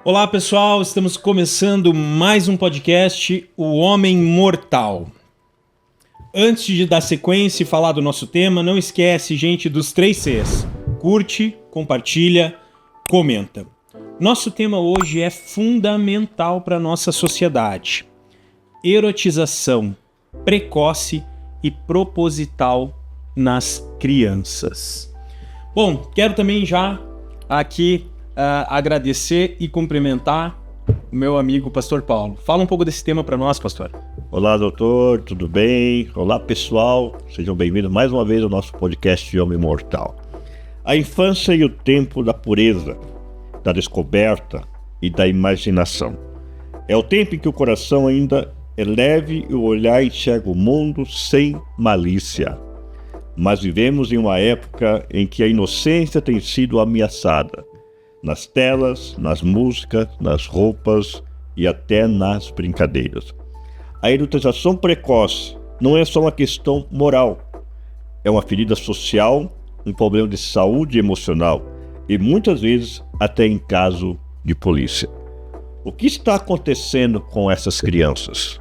Olá pessoal, estamos começando mais um podcast, O Homem Mortal. Antes de dar sequência e falar do nosso tema, não esquece, gente, dos 3 Cs. Curte, compartilha, comenta. Nosso tema hoje é fundamental para a nossa sociedade. Erotização precoce e proposital nas crianças. Bom, quero também já aqui agradecer e cumprimentar o meu amigo Pastor Paulo. Fala um pouco desse tema para nós, pastor. Olá, doutor, tudo bem? Olá, pessoal, sejam bem-vindos mais uma vez ao nosso podcast Homem Mortal. A infância e o tempo da pureza, da descoberta e da imaginação. É o tempo em que o coração ainda é leve e o olhar enxerga o mundo sem malícia. Mas vivemos em uma época em que a inocência tem sido ameaçada. Nas telas, nas músicas, nas roupas e até nas brincadeiras. A erotização precoce não é só uma questão moral, é uma ferida social, um problema de saúde emocional e muitas vezes até em caso de polícia. O que está acontecendo com essas crianças?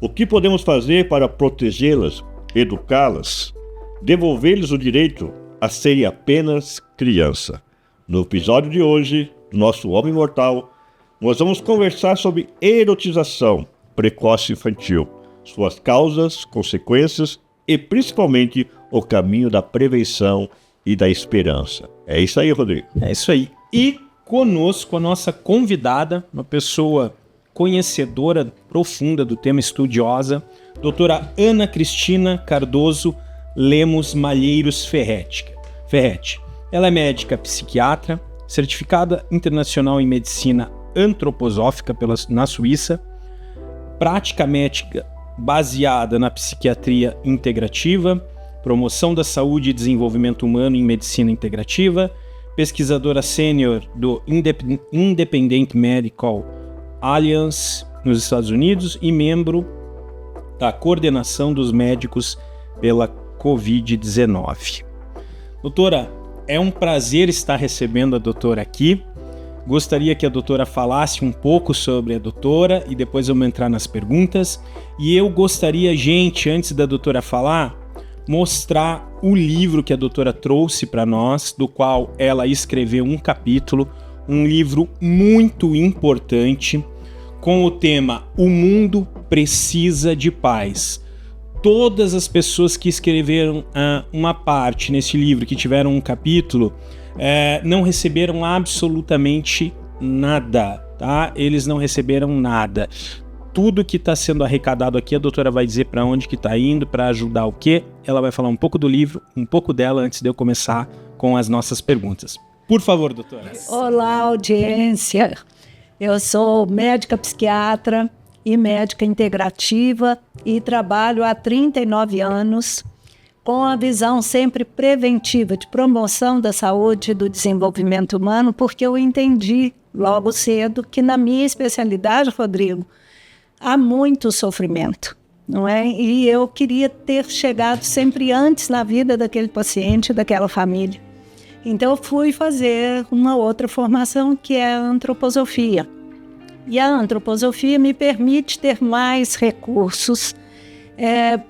O que podemos fazer para protegê-las, educá-las, devolver-lhes o direito a serem apenas criança? No episódio de hoje, do nosso Homem Mortal, nós vamos conversar sobre erotização precoce infantil, suas causas, consequências e principalmente o caminho da prevenção e da esperança. É isso aí, Rodrigo. É isso aí. E conosco a nossa convidada, uma pessoa conhecedora profunda do tema, estudiosa, doutora Ana Cristina Cardoso Lemos Malheiros Ferretti. Ela é médica psiquiatra, certificada internacional em medicina antroposófica na Suíça, prática médica baseada na psiquiatria integrativa, promoção da saúde e desenvolvimento humano em medicina integrativa, pesquisadora sênior do Independent Medical Alliance nos Estados Unidos e membro da coordenação dos médicos pela Covid-19. Doutora, é um prazer estar recebendo a doutora aqui. Gostaria que a doutora falasse um pouco sobre a doutora e depois vamos entrar nas perguntas. E eu gostaria, gente, antes da doutora falar, mostrar o livro que a doutora trouxe para nós, do qual ela escreveu um capítulo, um livro muito importante, com o tema O Mundo Precisa de Paz. Todas as pessoas que escreveram uma parte nesse livro, que tiveram um capítulo, não receberam absolutamente nada, tá? Eles não receberam nada. Tudo que está sendo arrecadado aqui, a doutora vai dizer para onde que está indo, para ajudar o quê? Ela vai falar um pouco do livro, um pouco dela, antes de eu começar com as nossas perguntas. Por favor, doutora. Olá, audiência. Eu sou médica psiquiatra e médica integrativa e trabalho há 39 anos com a visão sempre preventiva de promoção da saúde e do desenvolvimento humano, porque eu entendi logo cedo que na minha especialidade, Rodrigo, há muito sofrimento, não é? E eu queria ter chegado sempre antes na vida daquele paciente, daquela família. Então eu fui fazer uma outra formação que é a antroposofia. E a antroposofia me permite ter mais recursos,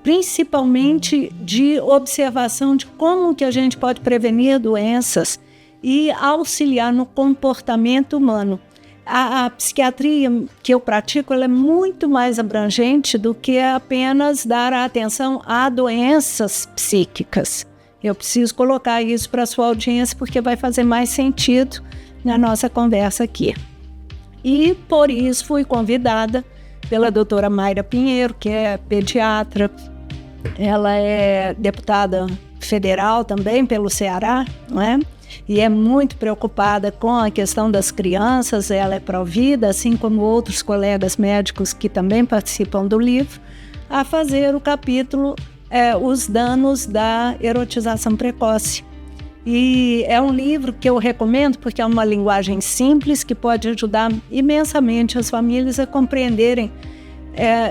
principalmente de observação de como que a gente pode prevenir doenças e auxiliar no comportamento humano. A psiquiatria que eu pratico, ela é muito mais abrangente do que apenas dar atenção a doenças psíquicas. Eu preciso colocar isso para a sua audiência porque vai fazer mais sentido na nossa conversa aqui. E por isso fui convidada pela doutora Mayra Pinheiro, que é pediatra. Ela é deputada federal também pelo Ceará, não é? E é muito preocupada com a questão das crianças. Ela é pró-vida, assim como outros colegas médicos que também participam do livro, a fazer o capítulo Os Danos da Erotização Precoce. E é um livro que eu recomendo porque é uma linguagem simples que pode ajudar imensamente as famílias a compreenderem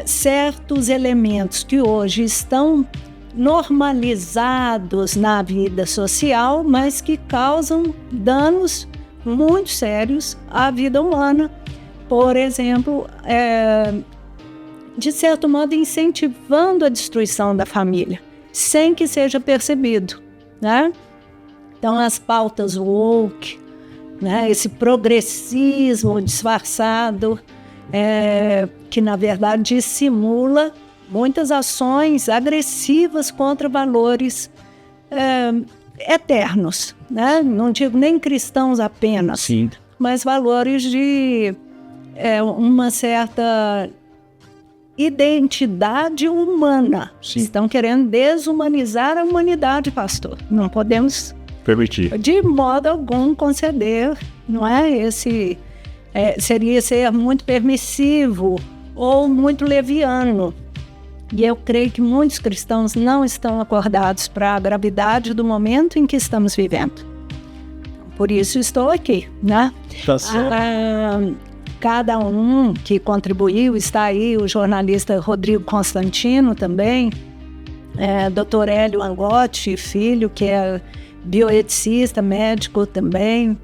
certos elementos que hoje estão normalizados na vida social, mas que causam danos muito sérios à vida humana. Por exemplo, de certo modo, incentivando a destruição da família, sem que seja percebido, né? Então, as pautas woke, né? Esse progressismo disfarçado, que, na verdade, dissimula muitas ações agressivas contra valores eternos, né? Não digo nem cristãos apenas, Sim. mas valores de uma certa identidade humana. Sim. Estão querendo desumanizar a humanidade, pastor. Não podemos, Permitir. de modo algum, conceder, não é? Seria ser muito permissivo ou muito leviano. E eu creio que muitos cristãos não estão acordados para a gravidade do momento em que estamos vivendo. Por isso estou aqui, né? Tá certo. Cada um que contribuiu, está aí o jornalista Rodrigo Constantino também, Dr. Hélio Angotti, filho, que é bioeticista, médico também,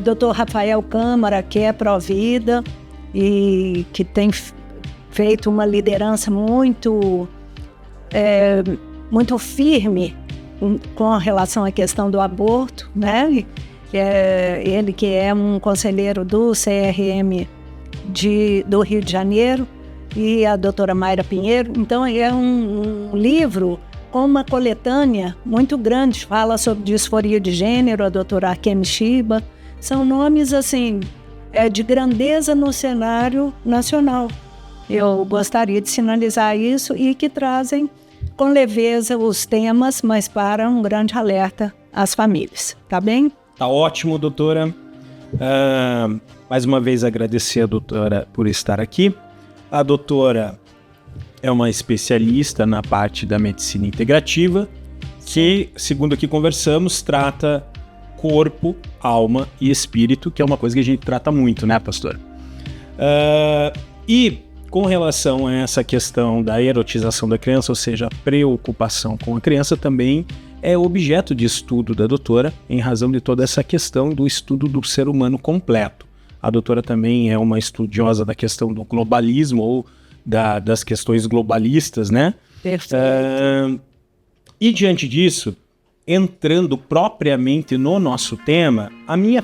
Dr. Rafael Câmara, que é pró-vida e que tem feito uma liderança muito firme com relação à questão do aborto, né? Ele que é um conselheiro do CRM do Rio de Janeiro, e a doutora Mayra Pinheiro. Então, é um livro com uma coletânea muito grande, fala sobre disforia de gênero, a doutora Akemi Shiba. São nomes, assim, de grandeza no cenário nacional. Eu gostaria de sinalizar isso e que trazem com leveza os temas, mas para um grande alerta às famílias. Tá bem? Tá ótimo, doutora. Mais uma vez agradecer a doutora por estar aqui. A doutora é uma especialista na parte da medicina integrativa, que, segundo aqui conversamos, trata corpo, alma e espírito, que é uma coisa que a gente trata muito, né, pastor? E com relação a essa questão da erotização da criança, ou seja, a preocupação com a criança, também é objeto de estudo da doutora, em razão de toda essa questão do estudo do ser humano completo. A doutora também é uma estudiosa da questão do globalismo, ou das questões globalistas, né? Perfeito. E diante disso, entrando propriamente no nosso tema, a minha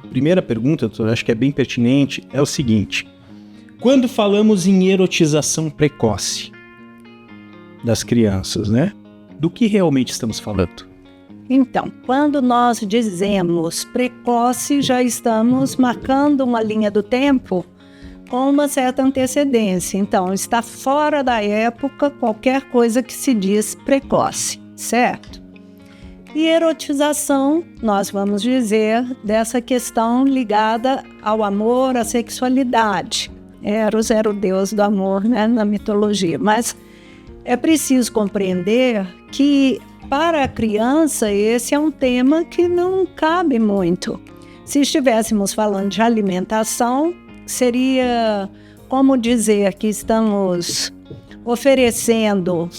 primeira pergunta, doutora, acho que é bem pertinente, é o seguinte: quando falamos em erotização precoce das crianças, né? Do que realmente estamos falando? Então, quando nós dizemos precoce, já estamos marcando uma linha do tempo com uma certa antecedência. Então, está fora da época qualquer coisa que se diz precoce, certo? E erotização, nós vamos dizer, dessa questão ligada ao amor, à sexualidade. Eros era o deus do amor, né, na mitologia. Mas é preciso compreender que, para a criança, esse é um tema que não cabe muito. Se estivéssemos falando de alimentação, seria como dizer que estamos oferecendo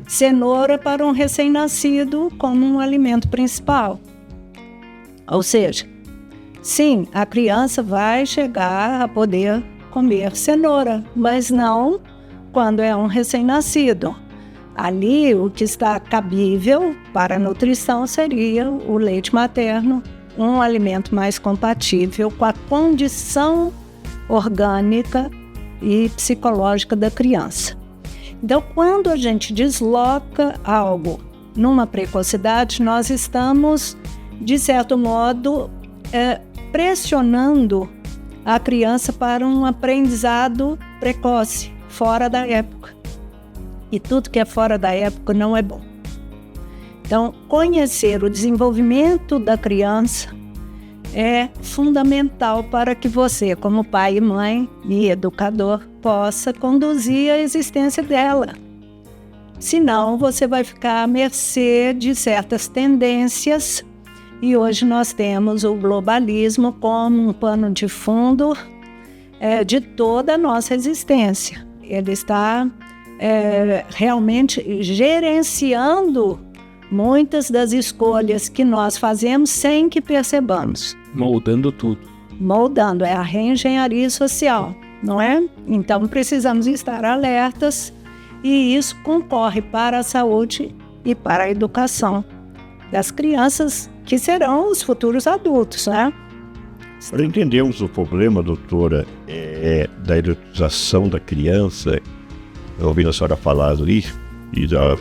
cenoura para um recém-nascido como um alimento principal. Ou seja, sim, a criança vai chegar a poder comer cenoura, mas não quando é um recém-nascido. Ali, o que está cabível para a nutrição seria o leite materno, um alimento mais compatível com a condição orgânica e psicológica da criança. Então, quando a gente desloca algo numa precocidade, nós estamos, de certo modo, pressionando a criança para um aprendizado precoce, fora da época. E tudo que é fora da época não é bom. Então, conhecer o desenvolvimento da criança é fundamental para que você, como pai e mãe e educador, possa conduzir a existência dela. Senão, você vai ficar à mercê de certas tendências. E hoje nós temos o globalismo como um pano de fundo de toda a nossa existência. Ele está realmente gerenciando muitas das escolhas que nós fazemos sem que percebamos. Moldando tudo. Moldando, é a reengenharia social, não é? Então precisamos estar alertas e isso concorre para a saúde e para a educação das crianças que serão os futuros adultos, né? Para entendermos o problema, doutora, da erotização da criança, ouvindo a senhora falar ali, e já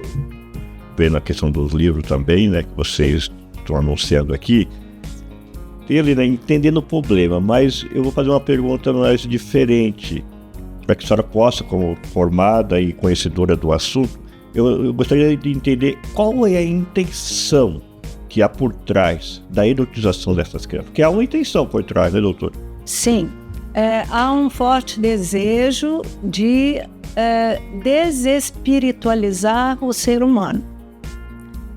vendo a questão dos livros também, né, que vocês estão anunciando aqui, ele, né, entendendo o problema, mas eu vou fazer uma pergunta mais diferente, para que a senhora possa, como formada e conhecedora do assunto, eu gostaria de entender qual é a intenção que há por trás da erotização dessas crianças. Porque há uma intenção por trás, né, doutor? Sim, há um forte desejo de desespiritualizar o ser humano.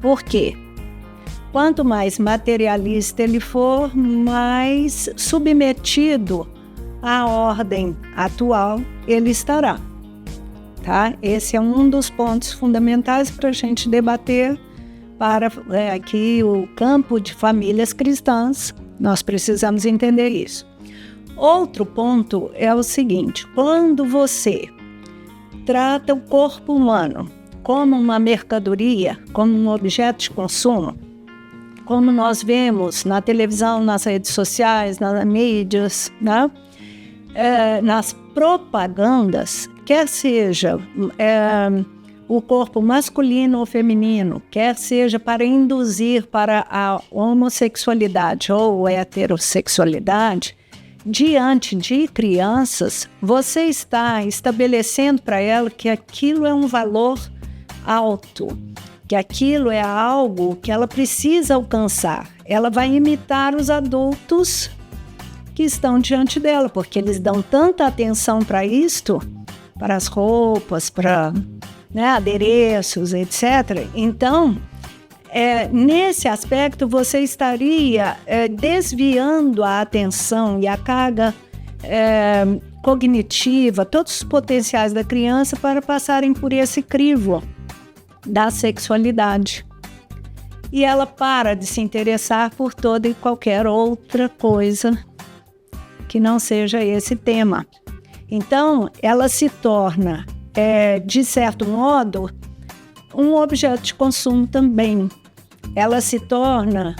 Por quê? Quanto mais materialista ele for, mais submetido à ordem atual ele estará. Tá? Esse é um dos pontos fundamentais para a gente debater para aqui o campo de famílias cristãs. Nós precisamos entender isso. Outro ponto é o seguinte: quando você trata o corpo humano como uma mercadoria, como um objeto de consumo, como nós vemos na televisão, nas redes sociais, nas mídias, né? Nas propagandas, quer seja o corpo masculino ou feminino, quer seja para induzir para a homossexualidade ou heterossexualidade, diante de crianças, você está estabelecendo para ela que aquilo é um valor alto, que aquilo é algo que ela precisa alcançar. Ela vai imitar os adultos que estão diante dela, porque eles dão tanta atenção para isto, para as roupas, para adereços, etc. Então, nesse aspecto, você estaria desviando a atenção e a carga cognitiva, todos os potenciais da criança para passarem por esse crivo da sexualidade. E ela para de se interessar por toda e qualquer outra coisa que não seja esse tema. Então, ela se torna, de certo modo, um objeto de consumo também. Ela se torna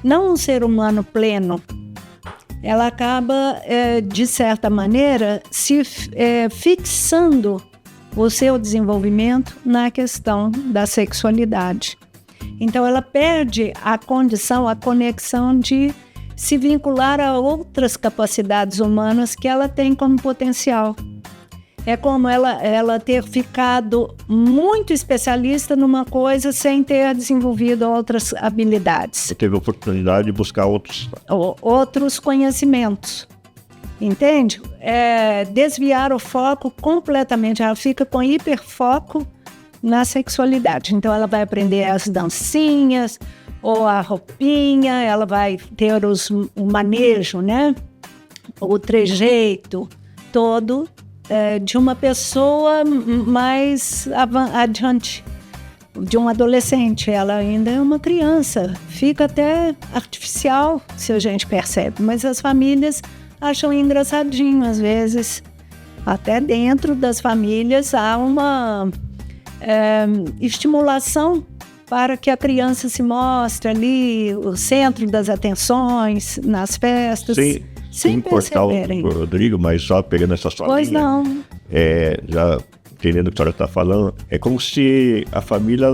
não um ser humano pleno. Ela acaba, de certa maneira, se fixando o seu desenvolvimento na questão da sexualidade. Então, ela perde a condição, a conexão de se vincular a outras capacidades humanas que ela tem como potencial. É como ela ter ficado muito especialista numa coisa sem ter desenvolvido outras habilidades. Você teve a oportunidade de buscar outros conhecimentos. Entende? Desviar o foco completamente. Ela fica com hiperfoco na sexualidade. Então, ela vai aprender as dancinhas, ou a roupinha, ela vai ter o manejo, né? O trejeito todo de uma pessoa mais adiante, de um adolescente. Ela ainda é uma criança, fica até artificial, se a gente percebe, mas as famílias acham engraçadinho às vezes. Até dentro das famílias há uma estimulação para que a criança se mostre ali, o centro das atenções, nas festas, sem perceberem. O Rodrigo, mas só pegando essa sua Pois linha, não. Já entendendo o que a senhora está falando, é como se a família,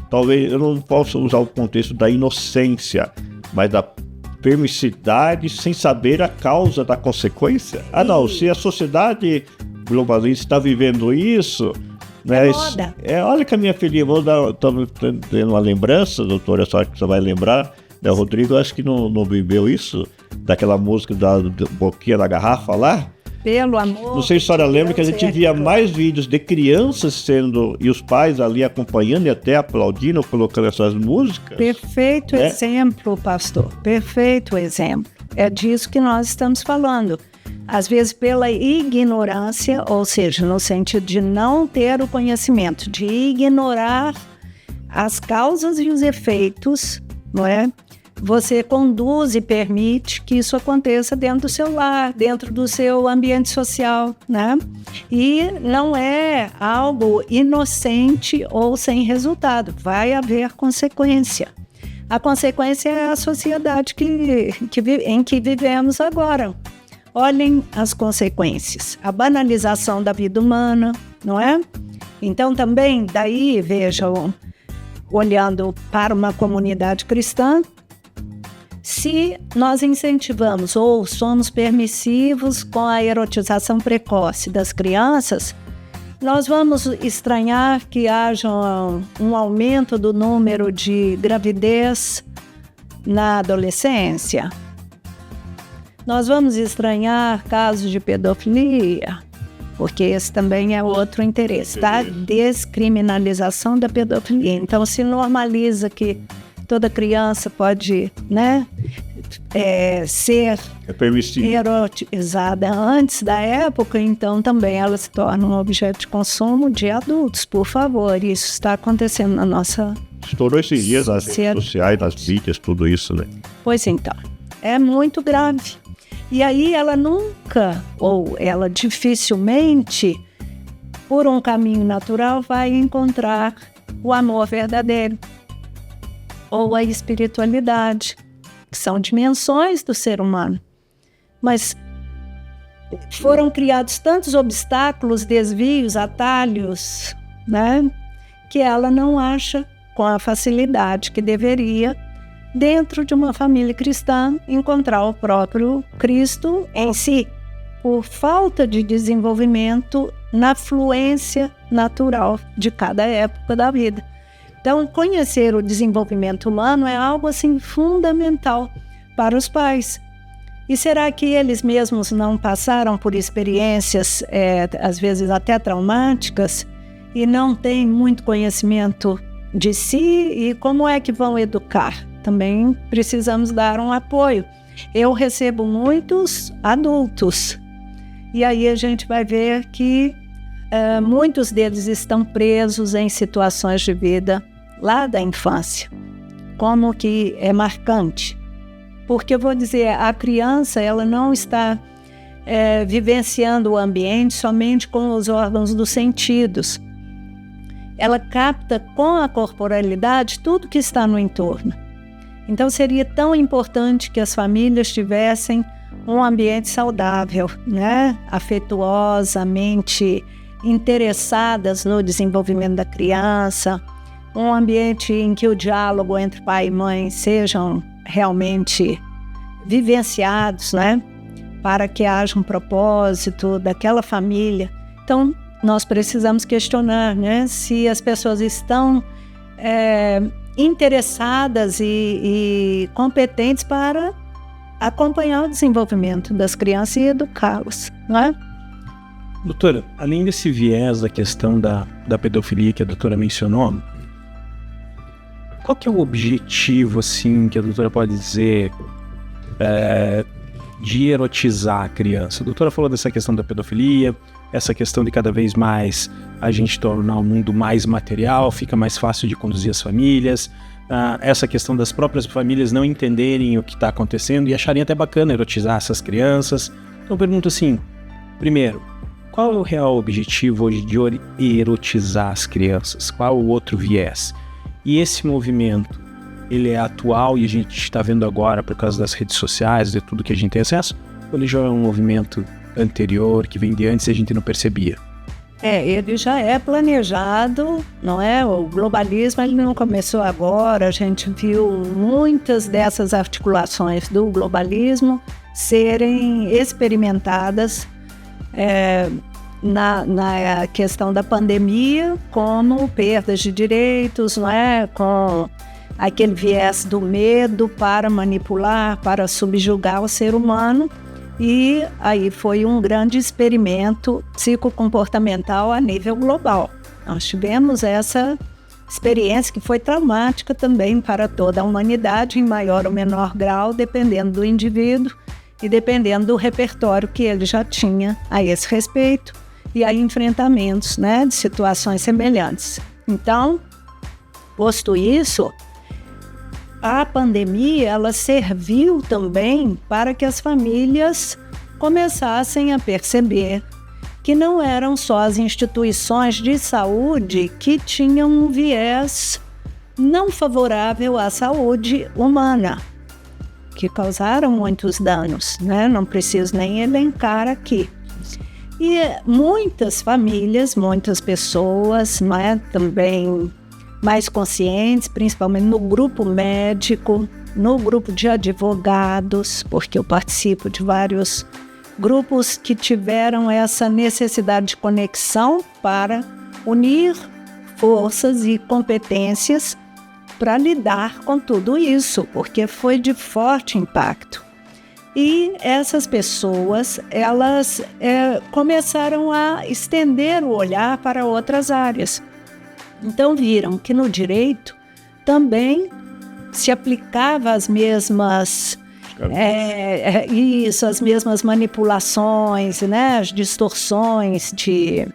talvez, eu não posso usar o contexto da inocência, mas da permissividade sem saber a causa da consequência. Não, se a sociedade globalista está vivendo isso... olha que a minha filhinha, estou tendo uma lembrança, doutora, só que você vai lembrar, né? O Rodrigo acho que não viveu isso, daquela música da Boquinha da Garrafa lá. Pelo amor. Não sei se a senhora lembra que a gente via mais vídeos de crianças e os pais ali acompanhando e até aplaudindo, colocando essas músicas. Perfeito exemplo, pastor, perfeito exemplo. É disso que nós estamos falando. Às vezes pela ignorância, ou seja, no sentido de não ter o conhecimento, de ignorar as causas e os efeitos, não é? Você conduz e permite que isso aconteça dentro do seu lar, dentro do seu ambiente social, né? E não é algo inocente ou sem resultado, vai haver consequência. A consequência é a sociedade em que vivemos agora. Olhem as consequências, a banalização da vida humana, não é? Então também, daí, vejam, olhando para uma comunidade cristã, se nós incentivamos ou somos permissivos com a erotização precoce das crianças, nós vamos estranhar que haja um aumento do número de gravidez na adolescência. Nós vamos estranhar casos de pedofilia, porque esse também é outro interesse, tá? Descriminalização da pedofilia. Então, se normaliza que toda criança pode, né, ser erotizada antes da época, então também ela se torna um objeto de consumo de adultos, por favor. Isso está acontecendo na nossa... Estourou esses dias nas redes sociais, nas mídias, tudo isso, né? Pois então, é muito grave. E aí ela nunca, ou ela dificilmente, por um caminho natural, vai encontrar o amor verdadeiro ou a espiritualidade, que são dimensões do ser humano. Mas foram criados tantos obstáculos, desvios, atalhos, né, que ela não acha com a facilidade que deveria, dentro de uma família cristã, encontrar o próprio Cristo em si, por falta de desenvolvimento na fluência natural de cada época da vida. Então, conhecer o desenvolvimento humano é algo assim fundamental para os pais. E será que eles mesmos não passaram por experiências, às vezes até traumáticas, e não têm muito conhecimento de si? E como é que vão educar? Também precisamos dar um apoio. Eu recebo muitos adultos, e aí a gente vai ver que muitos deles estão presos em situações de vida lá da infância, como que é marcante. Porque eu vou dizer, a criança ela não está vivenciando o ambiente somente com os órgãos dos sentidos. Ela capta com a corporalidade tudo que está no entorno. Então seria tão importante que as famílias tivessem um ambiente saudável, né? Afetuosamente interessadas no desenvolvimento da criança, um ambiente em que o diálogo entre pai e mãe sejam realmente vivenciados, né? Para que haja um propósito daquela família. Então, nós precisamos questionar, né? Se as pessoas estão interessadas e competentes para acompanhar o desenvolvimento das crianças e educá-los, não é? Doutora, além desse viés da questão da pedofilia que a doutora mencionou, qual que é o objetivo, assim, que a doutora pode dizer de erotizar a criança? A doutora falou dessa questão da pedofilia, essa questão de cada vez mais a gente tornar o mundo mais material, fica mais fácil de conduzir as famílias, essa questão das próprias famílias não entenderem o que está acontecendo e acharem até bacana erotizar essas crianças. Então eu pergunto assim, primeiro, qual é o real objetivo hoje de erotizar as crianças? Qual o outro viés? E esse movimento, ele é atual e a gente está vendo agora por causa das redes sociais, de tudo que a gente tem acesso? Ou ele já é um movimento anterior, que vem de antes e a gente não percebia? Ele já é planejado, não é? O globalismo ele não começou agora, a gente viu muitas dessas articulações do globalismo serem experimentadas na questão da pandemia, como perdas de direitos, não é? Com aquele viés do medo para manipular, para subjugar o ser humano. E aí foi um grande experimento psicocomportamental a nível global. Nós tivemos essa experiência que foi traumática também para toda a humanidade, em maior ou menor grau, dependendo do indivíduo e dependendo do repertório que ele já tinha a esse respeito e a enfrentamentos, né, de situações semelhantes. Então, Posto isso, a pandemia ela serviu também para que as famílias começassem a perceber que não eram só as instituições de saúde que tinham um viés não favorável à saúde humana, que causaram muitos danos, né? Não preciso nem elencar aqui. E muitas famílias, muitas pessoas, né, também mais conscientes, principalmente no grupo médico, no grupo de advogados, porque eu participo de vários grupos que tiveram essa necessidade de conexão para unir forças e competências para lidar com tudo isso, porque foi de forte impacto. E essas pessoas, elas começaram a estender o olhar para outras áreas. Então viram que no direito também se aplicava as mesmas as mesmas manipulações, né, as distorções de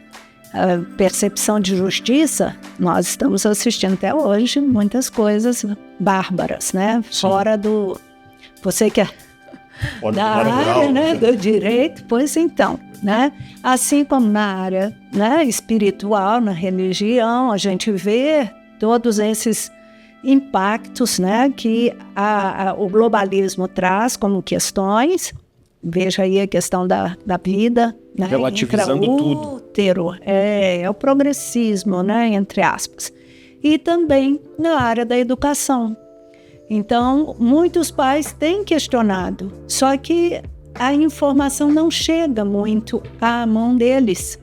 percepção de justiça. Nós estamos assistindo até hoje muitas bárbaras, né? Fora do... Você que é da área, né, do direito, pois então, né? Assim como na área, né, espiritual, na religião, a gente vê todos esses impactos, né, que o globalismo traz como questões. Veja aí a questão da vida, né, relativizando tudo. É o progressismo, né, entre aspas. E também na área da educação. Então, muitos pais têm questionado, só que a informação não chega muito à mão deles,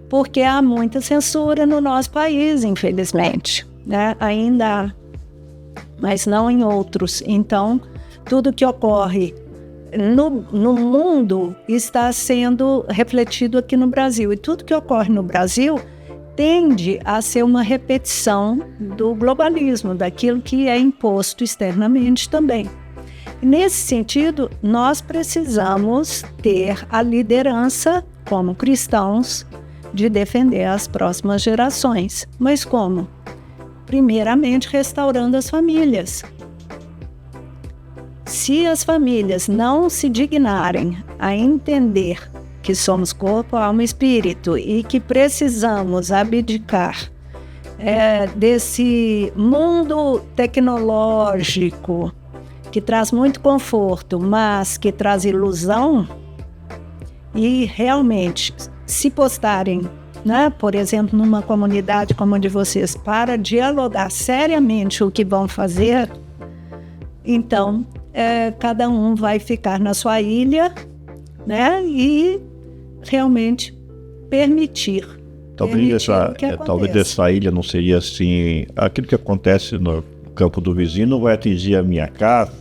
porque há muita censura no nosso país, infelizmente, né? Ainda há, mas não em outros. Então, tudo que ocorre no mundo está sendo refletido aqui no Brasil, e tudo que ocorre no Brasil tende a ser uma repetição do globalismo, daquilo que é imposto externamente também. Nesse sentido, nós precisamos ter a liderança, como cristãos, de defender as próximas gerações. Mas como? Primeiramente, restaurando as famílias. Se as famílias não se dignarem a entender que somos corpo, alma e espírito e que precisamos abdicar desse mundo tecnológico que traz muito conforto, mas que traz ilusão, e realmente se postarem, né, por exemplo, numa comunidade como a de vocês, para dialogar seriamente o que vão fazer, então cada um vai ficar na sua ilha, né, e realmente permitir. Talvez essa ilha não seria assim, aquilo que acontece no campo do vizinho vai atingir a minha casa.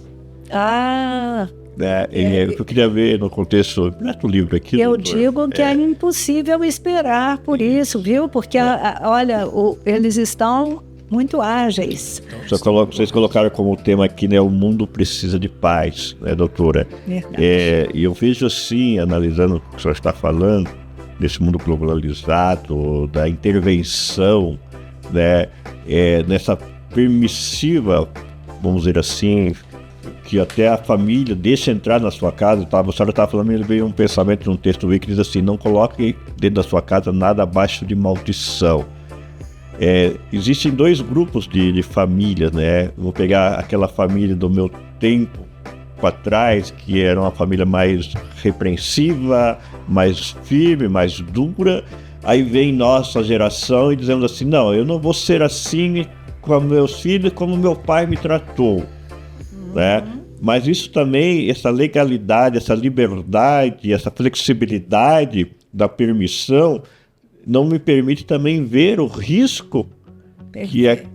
Eu queria ver no contexto do livro aqui. Eu digo que é impossível esperar por isso, viu? Porque, olha, eles estão muito ágeis. Vocês colocaram como tema aqui, né? O mundo precisa de paz, né, doutora? E eu vejo assim, analisando o que o senhor está falando, desse mundo globalizado, da intervenção, né? Nessa permissiva, vamos dizer assim, que até a família deixa entrar na sua casa. A senhora estava falando, ele veio um pensamento num texto que diz assim: não coloque dentro da sua casa nada abaixo de maldição. Existem dois grupos de famílias, né? Vou pegar aquela família do meu tempo para trás, que era uma família mais repreensiva, mais firme, mais dura. Aí vem nossa geração e dizemos assim: não, eu não vou ser assim com meus filhos como meu pai me tratou, né? Mas isso também, essa legalidade, essa liberdade, essa flexibilidade da permissão não me permite também ver o risco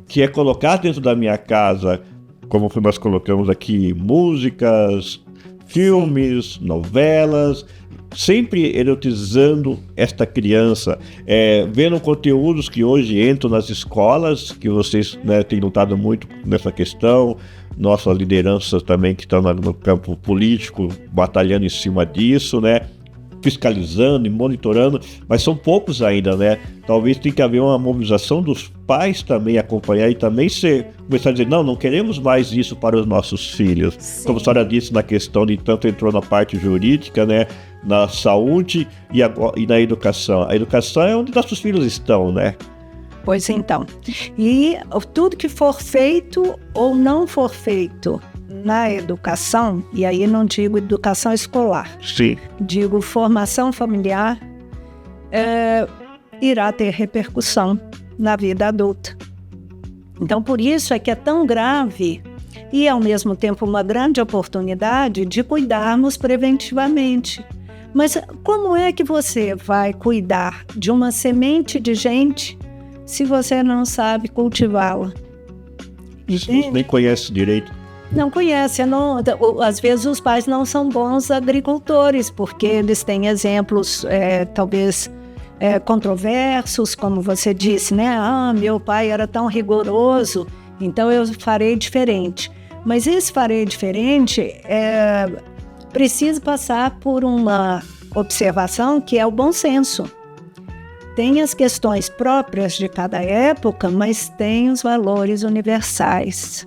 que é colocar dentro da minha casa, como nós colocamos aqui, músicas, filmes, novelas, sempre erotizando esta criança, vendo conteúdos que hoje entram nas escolas, que vocês, né, têm lutado muito nessa questão, nossa liderança também que está no campo político, batalhando em cima disso, né? fiscalizando e monitorando, mas são poucos ainda, né? Talvez tenha que haver uma mobilização dos pais também acompanhar e também começar a dizer, não queremos mais isso para os nossos filhos. Sim. Como a senhora disse na questão de tanto entrou na parte jurídica, né? Na saúde e na educação. A educação é onde nossos filhos estão, né? Pois então. E tudo que for feito ou não for feito na educação, e aí não digo educação escolar, sim, digo formação familiar, irá ter repercussão na vida adulta. Então, por isso é que é tão grave e, ao mesmo tempo, uma grande oportunidade de cuidarmos preventivamente. Mas como é que você vai cuidar de uma semente de gente se você não sabe cultivá-la? Entende? Nem conhece direito. Não conhece. Às vezes os pais não são bons agricultores, porque eles têm exemplos, talvez, controversos, como você disse, né? Meu pai era tão rigoroso, então eu farei diferente. Mas esse farei diferente precisa passar por uma observação que é o bom senso. Tem as questões próprias de cada época, mas tem os valores universais.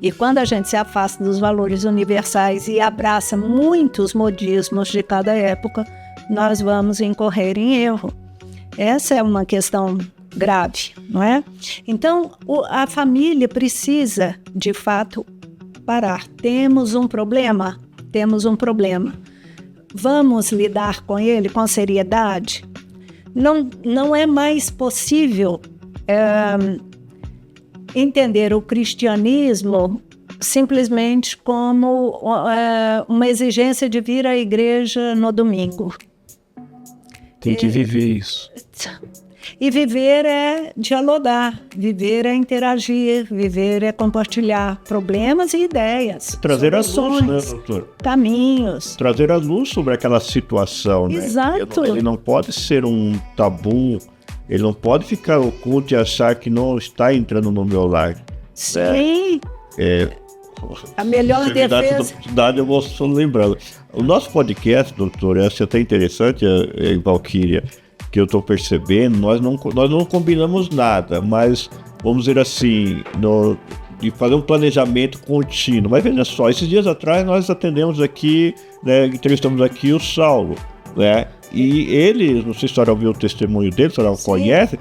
E quando a gente se afasta dos valores universais e abraça muitos modismos de cada época, nós vamos incorrer em erro. Essa é uma questão grave, não é? Então, a família precisa, de fato, parar. Temos um problema? Temos um problema. Vamos lidar com ele com seriedade? Não é mais possível entender o cristianismo simplesmente como uma exigência de vir à igreja no domingo. Tem que viver isso. E viver é dialogar, viver é interagir, viver é compartilhar problemas e ideias. Trazer a luz, né, doutor? Caminhos. Trazer a luz sobre aquela situação, né? Exato. Ele não pode ser um tabu, ele não pode ficar oculto e achar que não está entrando no meu lar. Sim. A melhor defesa. Eu estou lembrando. O nosso podcast, doutor, é até interessante, Valquíria, que eu estou percebendo, nós não combinamos nada, mas vamos dizer assim, de fazer um planejamento contínuo. Mas veja só, esses dias atrás nós atendemos aqui, né, entrevistamos aqui o Saulo, né, e ele, não sei se a senhora ouviu o testemunho dele, se a senhora conhece,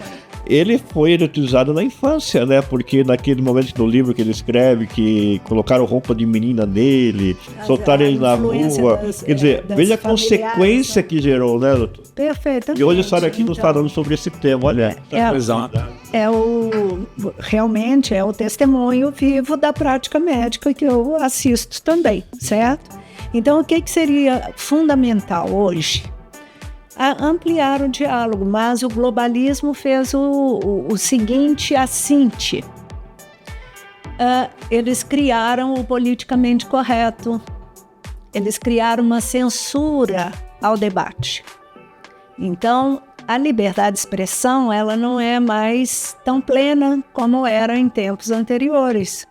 ele foi utilizado na infância, né? Porque naquele momento no livro que ele escreve, que colocaram roupa de menina nele, soltaram ele na rua. Quer dizer, veja a consequência que gerou, né, doutor? Perfeitamente. E hoje a senhora aqui nos falando sobre esse tema, olha. Realmente é o testemunho vivo da prática médica que eu assisto também, certo? Então, o que seria fundamental hoje? Ampliar o diálogo, mas o globalismo fez o seguinte assinte. Eles criaram o politicamente correto, eles criaram uma censura ao debate. Então, a liberdade de expressão ela não é mais tão plena como era em tempos anteriores,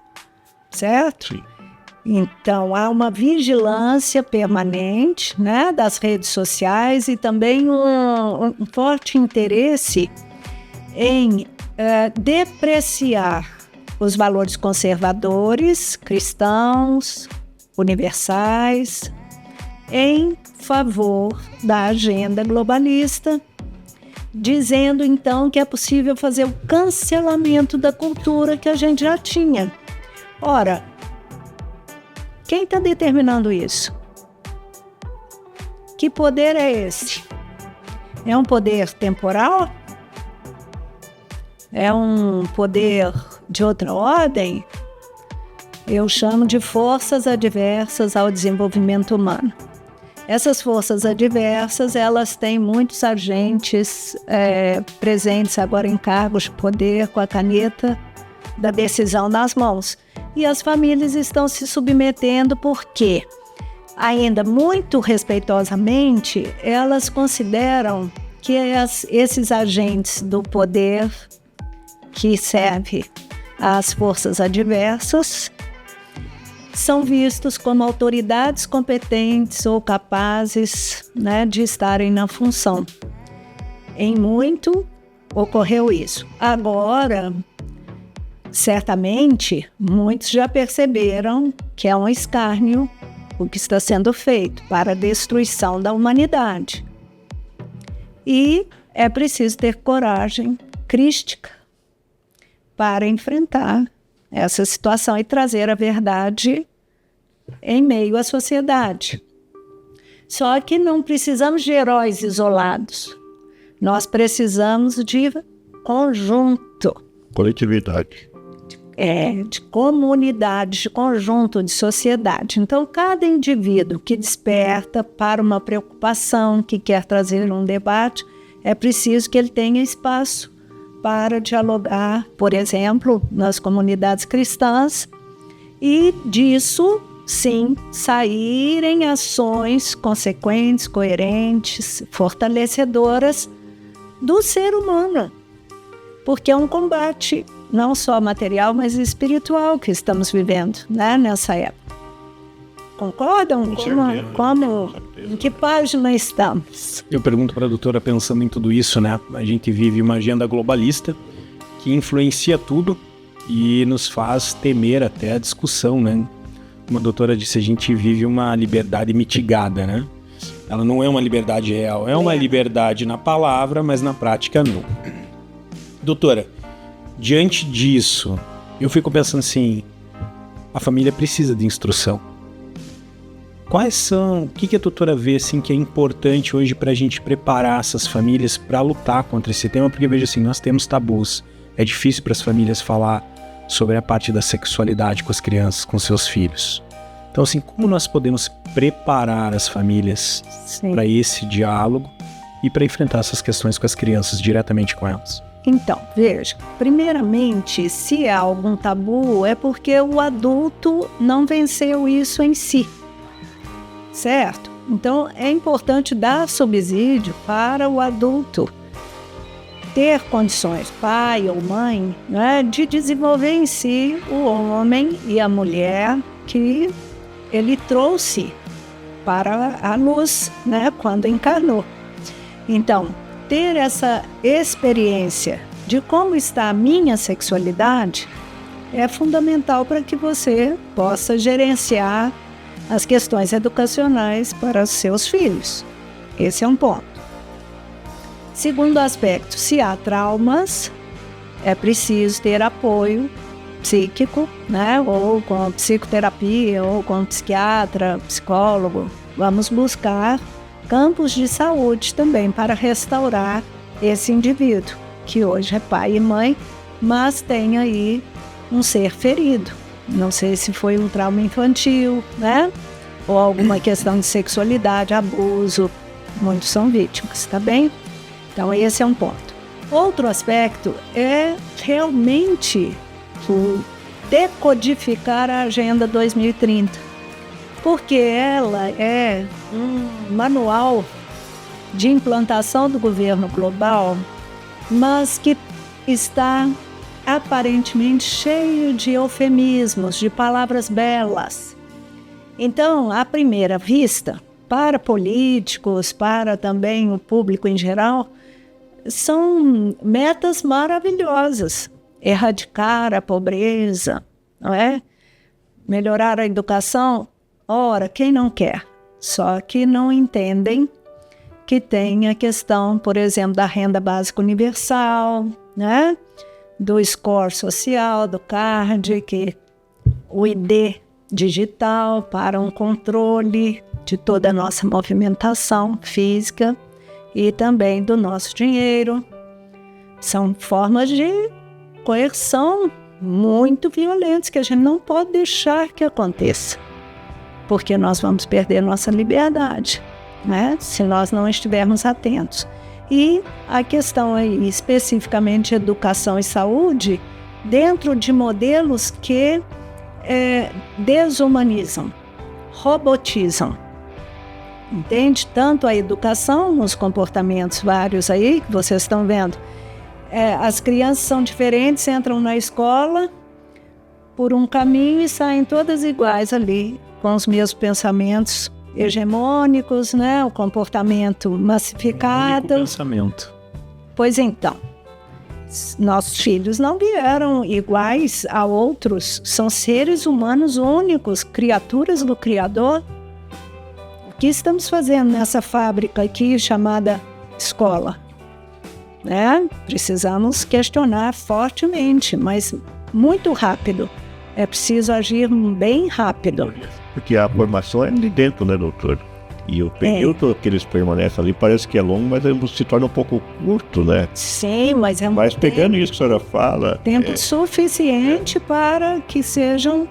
certo? Sim. Então, há uma vigilância permanente, né, das redes sociais e também um forte interesse em depreciar os valores conservadores, cristãos, universais, em favor da agenda globalista, dizendo, então, que é possível fazer o cancelamento da cultura que a gente já tinha. Ora, quem está determinando isso? Que poder é esse? É um poder temporal? É um poder de outra ordem? Eu chamo de forças adversas ao desenvolvimento humano. Essas forças adversas, elas têm muitos agentes presentes agora em cargos de poder com a caneta da decisão nas mãos. E as famílias estão se submetendo porque, ainda muito respeitosamente, elas consideram que esses agentes do poder que serve às forças adversas são vistos como autoridades competentes ou capazes, né, de estarem na função. Em muito ocorreu isso. Agora, certamente, muitos já perceberam que é um escárnio o que está sendo feito para a destruição da humanidade. E é preciso ter coragem crística para enfrentar essa situação e trazer a verdade em meio à sociedade. Só que não precisamos de heróis isolados. Nós precisamos de conjunto. Coletividade. De comunidade, de conjunto, de sociedade. Então, cada indivíduo que desperta para uma preocupação, que quer trazer um debate, é preciso que ele tenha espaço para dialogar, por exemplo, nas comunidades cristãs, e disso, sim, saírem ações consequentes, coerentes, fortalecedoras do ser humano, porque é um combate não só material, mas espiritual que estamos vivendo, né, nessa época. Concordam? Em que página estamos? Eu pergunto para a doutora, pensando em tudo isso, né? A gente vive uma agenda globalista que influencia tudo e nos faz temer até a discussão, né? Como a doutora disse, a gente vive uma liberdade mitigada, né? Ela não é uma liberdade real, é uma liberdade na palavra, mas na prática não. Doutora, diante disso, eu fico pensando assim, a família precisa de instrução. Quais são, o que a doutora vê assim, que é importante hoje para a gente preparar essas famílias para lutar contra esse tema? Porque veja assim, nós temos tabus, é difícil para as famílias falar sobre a parte da sexualidade com as crianças, com seus filhos. Então assim, como nós podemos preparar as famílias para esse diálogo e para enfrentar essas questões com as crianças, diretamente com elas? Então, veja, primeiramente, se há algum tabu, é porque o adulto não venceu isso em si. Certo? Então, é importante dar subsídio para o adulto ter condições, pai ou mãe, né, de desenvolver em si o homem e a mulher que ele trouxe para a luz, né, quando encarnou. Então, ter essa experiência de como está a minha sexualidade é fundamental para que você possa gerenciar as questões educacionais para os seus filhos. Esse é um ponto. Segundo aspecto, se há traumas, é preciso ter apoio psíquico, né? Ou com psicoterapia, ou com psiquiatra, psicólogo. Vamos buscar campos de saúde também para restaurar esse indivíduo, que hoje é pai e mãe, mas tem aí um ser ferido. Não sei se foi um trauma infantil, né? Ou alguma questão de sexualidade, abuso. Muitos são vítimas, tá bem? Então, esse é um ponto. Outro aspecto é realmente decodificar a Agenda 2030, porque ela é um manual de implantação do governo global, mas que está aparentemente cheio de eufemismos, de palavras belas. Então, à primeira vista, para políticos, para também o público em geral, são metas maravilhosas. Erradicar a pobreza, não é? Melhorar a educação. Ora, quem não quer? Só que não entendem que tem a questão, por exemplo, da renda básica universal, né? Do score social, do CARD, o ID digital para um controle de toda a nossa movimentação física e também do nosso dinheiro. São formas de coerção muito violentas que a gente não pode deixar que aconteça, porque nós vamos perder nossa liberdade, né? Se nós não estivermos atentos. E a questão aí, especificamente educação e saúde, dentro de modelos que desumanizam, robotizam. Entende? Tanto a educação, nos comportamentos vários aí, que vocês estão vendo. As crianças são diferentes, entram na escola, por um caminho e saem todas iguais ali, com os mesmos pensamentos hegemônicos, né? O comportamento massificado. Único pensamento. Pois então, nossos filhos não vieram iguais a outros, são seres humanos únicos, criaturas do Criador. O que estamos fazendo nessa fábrica aqui chamada escola? Né? Precisamos questionar fortemente, mas muito rápido. É preciso agir bem rápido. Porque a formação é ali dentro, né, doutor? E o período que eles permanecem ali parece que é longo, mas se torna um pouco curto, né? Sim, mas é Mas pegando isso que a senhora fala... tempo suficiente para que sejam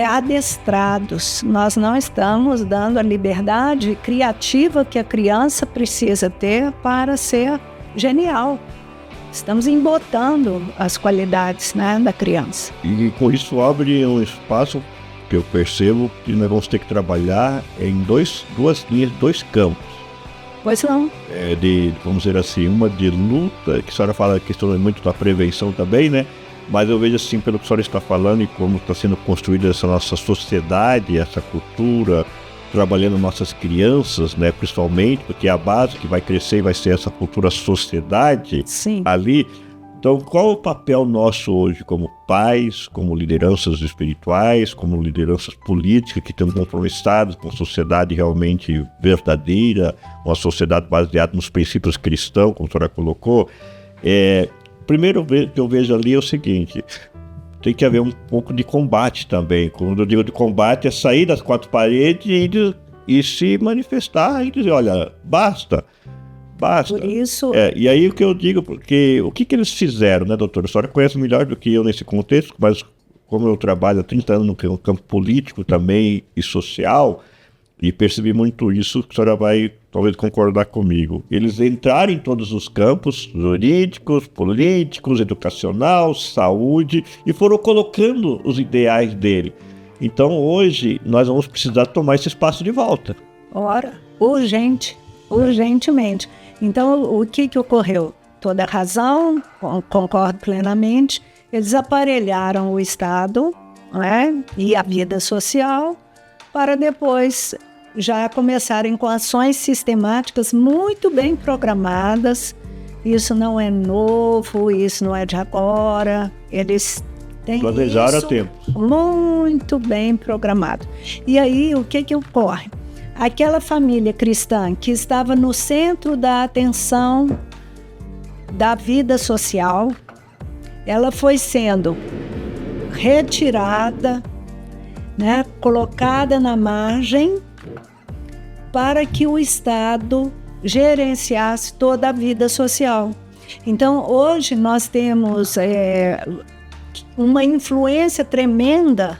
adestrados. Nós não estamos dando a liberdade criativa que a criança precisa ter para ser genial. Estamos embotando as qualidades, né, da criança. E com isso abre um espaço que eu percebo que nós vamos ter que trabalhar em duas linhas, dois campos. Pois não. Vamos dizer assim, uma de luta, que a senhora fala que questão muito da prevenção também, né? Mas eu vejo assim, pelo que a senhora está falando e como está sendo construída essa nossa sociedade, essa cultura, trabalhando nossas crianças, né, principalmente, porque é a base que vai crescer e vai ser essa futura sociedade. Sim. Ali. Então, qual é o papel nosso hoje como pais, como lideranças espirituais, como lideranças políticas que estão compromissados com a sociedade realmente verdadeira, uma sociedade baseada nos princípios cristãos, como a senhora colocou? Primeiro que eu vejo ali é o seguinte: tem que haver um pouco de combate também. Quando eu digo de combate, é sair das quatro paredes e se manifestar e dizer, olha, basta. Por isso... E aí o que eu digo, porque o que eles fizeram, né, doutora? A senhora conhece melhor do que eu nesse contexto, mas como eu trabalho há 30 anos no campo político também e social, e percebi muito isso, que a senhora vai talvez concordar comigo. Eles entraram em todos os campos, jurídicos, políticos, educacional, saúde, e foram colocando os ideais dele. Então hoje nós vamos precisar tomar esse espaço de volta. Ora, urgentemente. Então, o que ocorreu? Toda razão, concordo plenamente. Eles aparelharam o Estado, né, e a vida social para depois já começarem com ações sistemáticas muito bem programadas. Isso não é novo, isso não é de agora. Eles têm planejaram isso a tempo. Muito bem programado. E aí, o que ocorre? Aquela família cristã que estava no centro da atenção da vida social, ela foi sendo retirada, né, colocada na margem para que o Estado gerenciasse toda a vida social. Então, hoje nós temos uma influência tremenda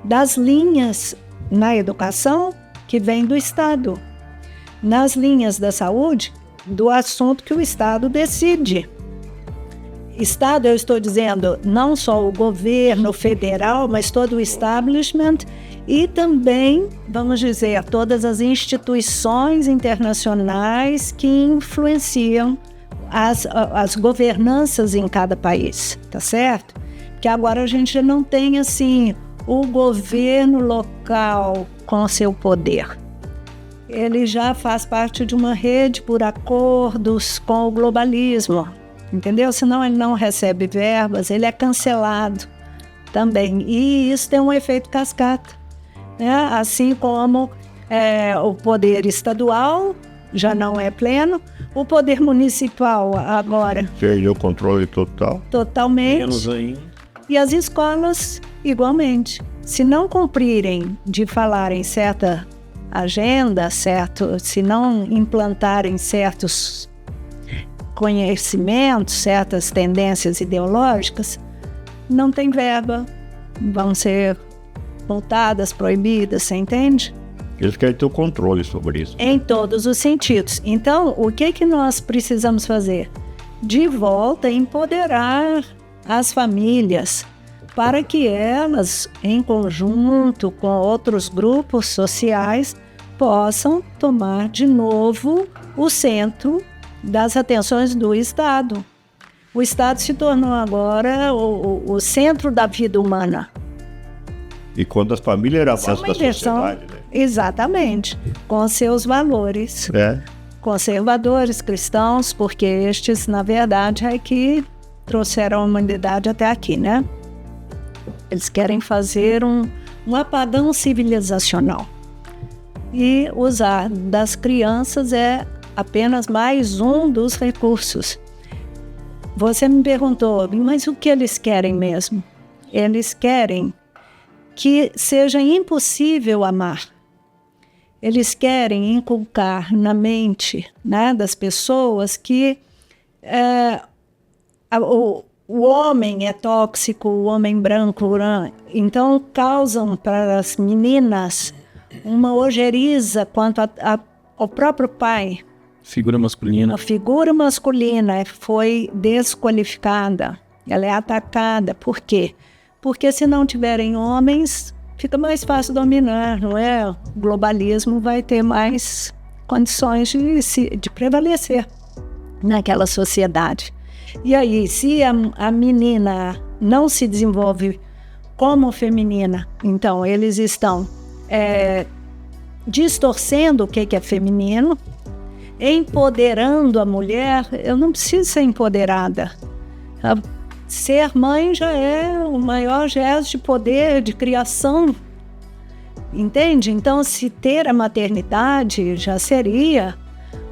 das linhas na educação que vem do Estado, nas linhas da saúde, do assunto que o Estado decide. Estado, eu estou dizendo, não só o governo federal, mas todo o establishment e também, vamos dizer, todas as instituições internacionais que influenciam as governanças em cada país, tá certo? Porque agora a gente já não tem, assim, o governo local com seu poder. Ele já faz parte de uma rede por acordos com o globalismo, entendeu? Senão ele não recebe verbas, ele é cancelado também. E isso tem um efeito cascata, né? Assim como o poder estadual já não é pleno, o poder municipal agora... Perdeu o controle total. Totalmente. Menos ainda. E as escolas, igualmente. Se não cumprirem de falarem certa agenda, se não implantarem certos conhecimentos, certas tendências ideológicas, não tem verba, vão ser multadas, proibidas, você entende? Eles querem ter o controle sobre isso. Em todos os sentidos. Então, o que nós precisamos fazer? De volta, empoderar as famílias para que elas, em conjunto com outros grupos sociais, possam tomar de novo o centro das atenções do Estado. O Estado se tornou agora o centro da vida humana, E quando a família era a Isso é base uma da inversão, sociedade, né? exatamente, com seus valores conservadores, cristãos, porque estes, na verdade, é que trouxeram a humanidade até aqui, né? Eles querem fazer um apagão civilizacional. E usar das crianças é apenas mais um dos recursos. Você me perguntou, mas o que eles querem mesmo? Eles querem que seja impossível amar. Eles querem inculcar na mente, né, das pessoas que o homem é tóxico, o homem branco, então causam para as meninas uma ojeriza quanto ao próprio pai. Figura masculina. A figura masculina foi desqualificada, ela é atacada. Por quê? Porque se não tiverem homens, fica mais fácil dominar, não é? O globalismo vai ter mais condições de prevalecer naquela sociedade. E aí, se a menina não se desenvolve como feminina, então eles estão distorcendo o que é feminino, empoderando a mulher. Eu não preciso ser empoderada. Ser mãe já é o maior gesto de poder, de criação. Entende? Então, se ter a maternidade já seria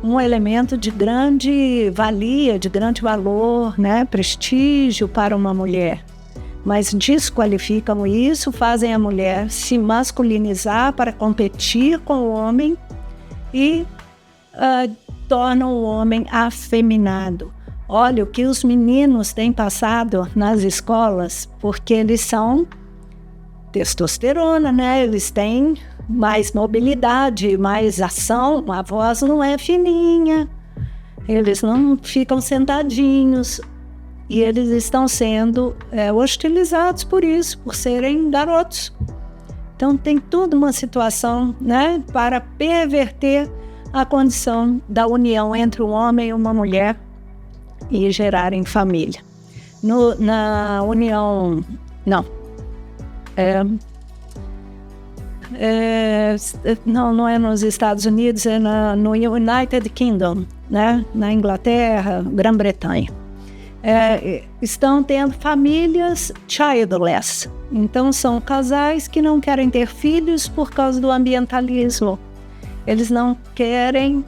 um elemento de grande valia, de grande valor, né? Prestígio para uma mulher. Mas desqualificam isso, fazem a mulher se masculinizar para competir com o homem e tornam o homem afeminado. Olha o que os meninos têm passado nas escolas, porque eles são testosterona, né? Eles têm mais mobilidade, mais ação, a voz não é fininha, eles não ficam sentadinhos e eles estão sendo hostilizados por isso, por serem garotos. Então tem toda uma situação, né, para perverter a condição da união entre um homem e uma mulher e gerarem família. Na união, não é nos Estados Unidos, é no United Kingdom, né? Na Inglaterra, Grã-Bretanha. Estão tendo famílias childless. Então são casais que não querem ter filhos por causa do ambientalismo. Eles não querem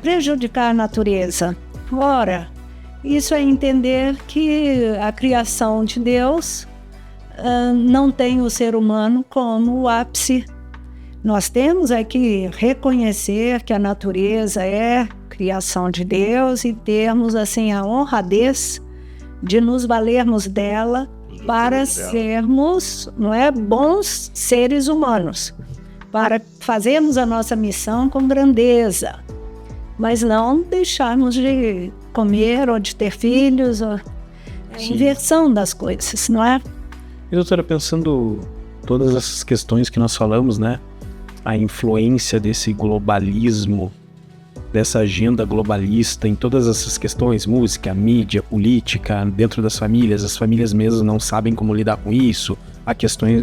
prejudicar a natureza. Ora, isso é entender que a criação de Deus não tem o ser humano como o ápice. Nós temos que reconhecer que a natureza é criação de Deus e termos assim a honradez de nos valermos dela para sermos, bons seres humanos, para fazermos a nossa missão com grandeza, mas não deixarmos de comer ou de ter filhos, a inversão das coisas, não é? E, doutora, pensando todas essas questões que nós falamos, né? A influência desse globalismo, dessa agenda globalista em todas essas questões, música, mídia, política, dentro das famílias, as famílias mesmo não sabem como lidar com isso,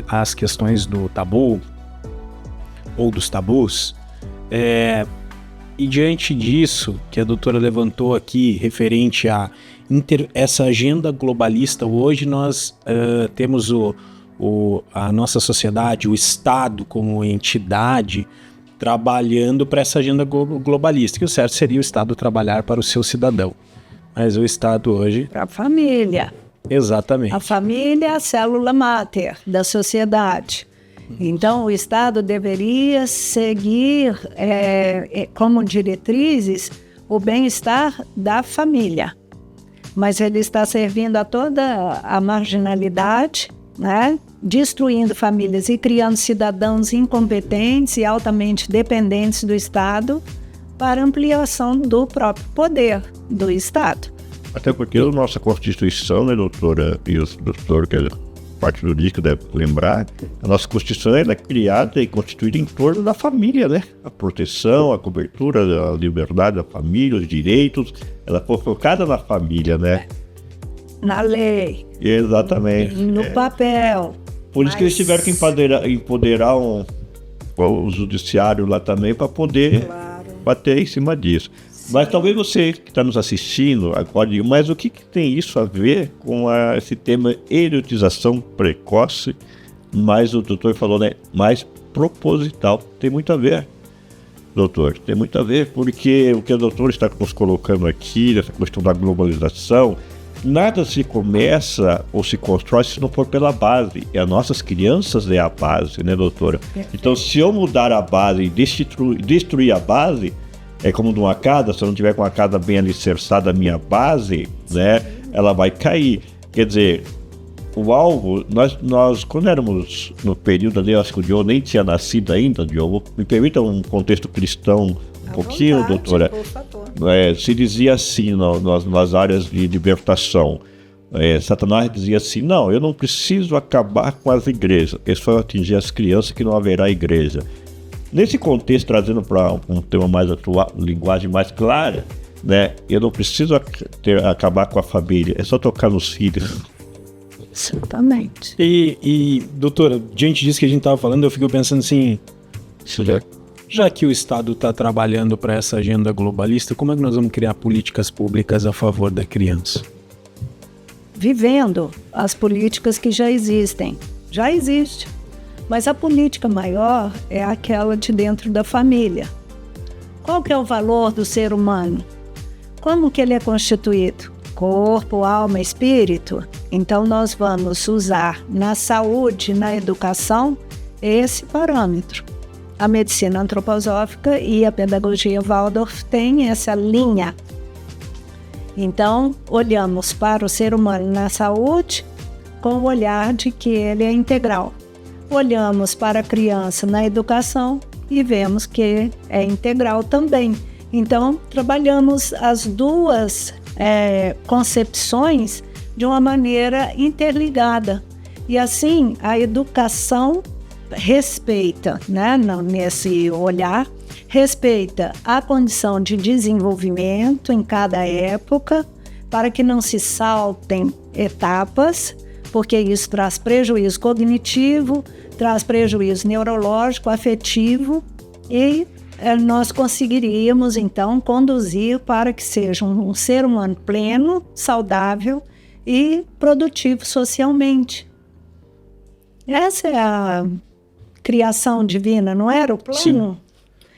as questões do tabu, ou dos tabus. E diante disso, que a doutora levantou aqui, referente a essa agenda globalista, hoje nós temos a nossa sociedade, o Estado como entidade, trabalhando para essa agenda globalista, que o certo seria o Estado trabalhar para o seu cidadão. Mas o Estado hoje... Para a família. Exatamente. A família é a célula máter da sociedade. Então, o Estado deveria seguir como diretrizes o bem-estar da família. Mas ele está servindo a toda a marginalidade, né? Destruindo famílias e criando cidadãos incompetentes e altamente dependentes do Estado para ampliação do próprio poder do Estado. Até porque a nossa Constituição, né, doutora, e o doutor, que é parte do disco deve lembrar, a nossa Constituição é criada e constituída em torno da família, né? A proteção, a cobertura, a liberdade da família, os direitos, ela foi focada na família, né? Na lei. Exatamente. No papel. Por isso que eles tiveram que empoderar o judiciário lá também para poder bater em cima disso. Mas talvez você que está nos assistindo agora, mas o que tem isso a ver com esse tema erotização precoce, mas o doutor falou, né, mais proposital? Tem muito a ver, doutor, tem muito a ver, porque o que o doutor está nos colocando aqui, nessa questão da globalização, nada se começa ou se constrói se não for pela base. E as nossas crianças é a base, né, doutora? Então, se eu mudar a base e destruir a base, é como numa casa, se eu não tiver com a casa bem alicerçada, a minha base, né, ela vai cair. Quer dizer, o alvo, nós quando éramos no período ali, eu acho que o Diogo nem tinha nascido ainda, Diogo, me permita um contexto cristão um pouquinho, vontade, doutora. Por favor. Se dizia assim nas áreas de libertação, Satanás dizia assim, não, eu não preciso acabar com as igrejas, é só atingir as crianças que não haverá igreja. Nesse contexto, trazendo para um tema mais atual, linguagem mais clara, né, eu não preciso acabar com a família, é só tocar nos filhos. Exatamente. E doutora, diante disso que a gente estava falando, eu fico pensando assim, já que o Estado está trabalhando para essa agenda globalista, como é que nós vamos criar políticas públicas a favor da criança? Vivendo as políticas que já existem. Já existe. Mas a política maior é aquela de dentro da família. Qual que é o valor do ser humano? Como que ele é constituído? Corpo, alma, espírito? Então nós vamos usar na saúde, na educação, esse parâmetro. A medicina antroposófica e a pedagogia Waldorf têm essa linha. Então, olhamos para o ser humano na saúde com o olhar de que ele é integral. Olhamos para a criança na educação e vemos que é integral também. Então, trabalhamos as duas concepções de uma maneira interligada. E assim, a educação respeita, né, nesse olhar, respeita a condição de desenvolvimento em cada época, para que não se saltem etapas, porque isso traz prejuízo cognitivo, traz prejuízo neurológico, afetivo, e nós conseguiríamos, então, conduzir para que seja um ser humano pleno, saudável e produtivo socialmente. Essa é a criação divina, não era o plano? Sim.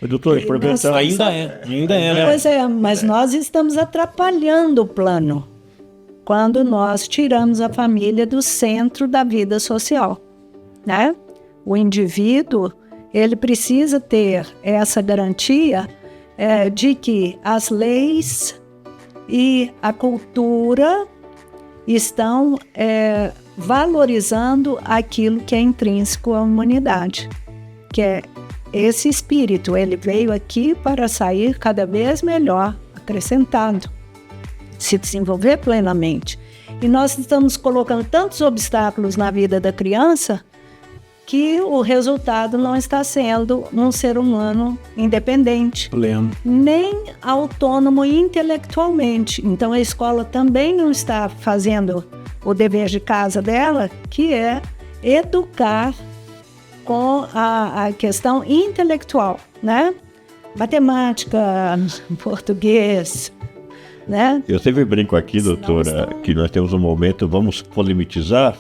Doutor, ainda é, né? Pois é, mas nós estamos atrapalhando o plano quando nós tiramos a família do centro da vida social, né? O indivíduo, ele precisa ter essa garantia de que as leis e a cultura estão valorizando aquilo que é intrínseco à humanidade, que é esse espírito. Ele veio aqui para sair cada vez melhor, acrescentado, se desenvolver plenamente. E nós estamos colocando tantos obstáculos na vida da criança que o resultado não está sendo um ser humano independente, pleno, nem autônomo intelectualmente. Então a escola também não está fazendo o dever de casa dela, que é educar com a questão intelectual, né? Matemática, português, né? Eu sempre brinco aqui, doutora, que nós temos um momento, vamos polemizar,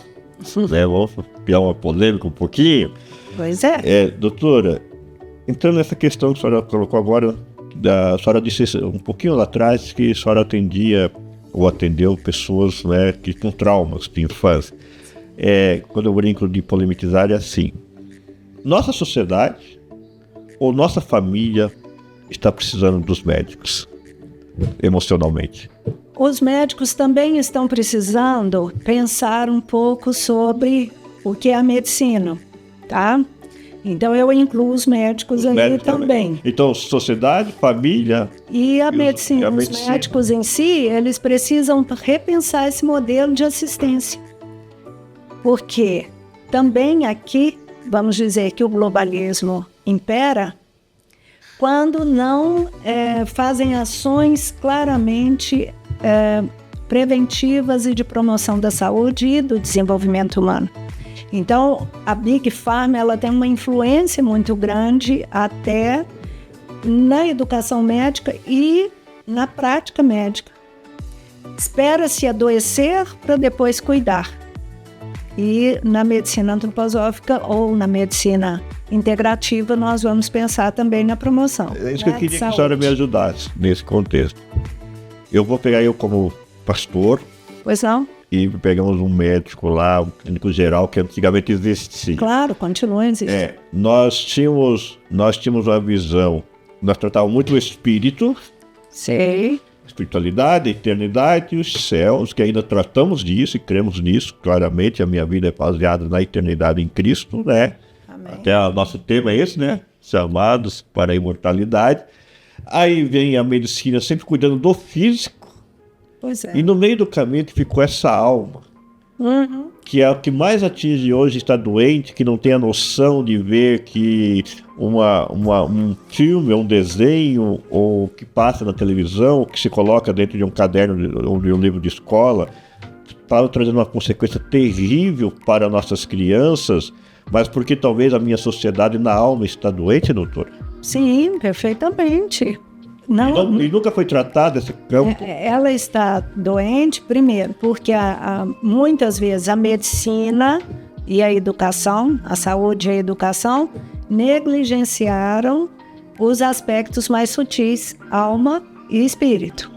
né? Vamos criar uma polêmica um pouquinho. Pois é. Doutora, entrando nessa questão que a senhora colocou agora, a senhora disse um pouquinho lá atrás que a senhora atendia ou atendeu pessoas, né, que com traumas de infância. Quando eu brinco de polemizar, é assim: nossa sociedade ou nossa família está precisando dos médicos emocionalmente? Os médicos também estão precisando pensar um pouco sobre o que é a medicina, tá? Então eu incluo os médicos ali também. Então, sociedade, família e a medicina. Os médicos em si, eles precisam repensar esse modelo de assistência. Porque também aqui, vamos dizer que o globalismo impera quando não fazem ações claramente preventivas e de promoção da saúde e do desenvolvimento humano. Então, a Big Pharma ela tem uma influência muito grande até na educação médica e na prática médica. Espera-se adoecer para depois cuidar. E na medicina antroposófica ou na medicina integrativa, nós vamos pensar também na promoção. É isso que eu queria que a senhora me ajudasse nesse contexto. Eu vou pegar eu como pastor. Pois não? E pegamos um médico lá, um clínico geral, que antigamente existia. Claro, continua existindo. Nós tínhamos uma visão, nós tratávamos muito o espírito, Sei. espiritualidade, a eternidade e os céus, que ainda tratamos disso e cremos nisso, claramente. A minha vida é baseada na eternidade em Cristo, né? Amém. Até o nosso tema é esse, né? Chamados para a imortalidade. Aí vem a medicina sempre cuidando do físico. Pois é. E no meio do caminho ficou essa alma, que é o que mais atinge hoje, está doente, que não tem a noção de ver que um filme, um desenho, ou que passa na televisão, que se coloca dentro de um caderno ou de um livro de escola, está trazendo uma consequência terrível para nossas crianças, mas porque talvez a minha sociedade na alma está doente, doutor? Sim, perfeitamente. E nunca foi tratado esse campo? Ela está doente, primeiro, porque muitas vezes a medicina e a educação, a saúde e a educação, negligenciaram os aspectos mais sutis, alma e espírito.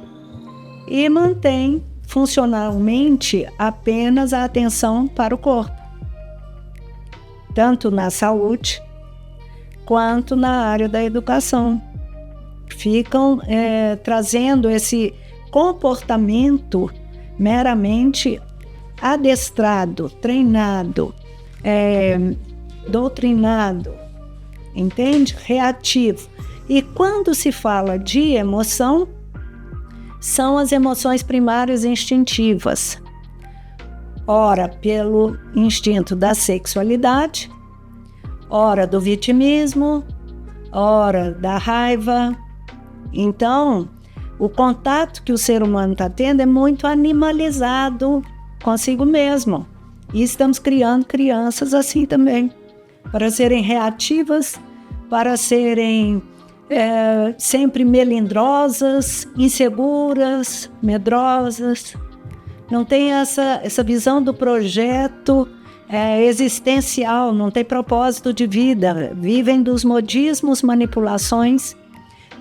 E mantém funcionalmente apenas a atenção para o corpo, tanto na saúde quanto na área da educação. Ficam trazendo esse comportamento meramente adestrado, treinado, doutrinado, entende? Reativo. E quando se fala de emoção, são as emoções primárias instintivas. Ora pelo instinto da sexualidade, ora do vitimismo, ora da raiva. Então, o contato que o ser humano está tendo é muito animalizado consigo mesmo. E estamos criando crianças assim também, para serem reativas, para serem sempre melindrosas, inseguras, medrosas. Não tem essa visão do projeto existencial, não tem propósito de vida. Vivem dos modismos, manipulações.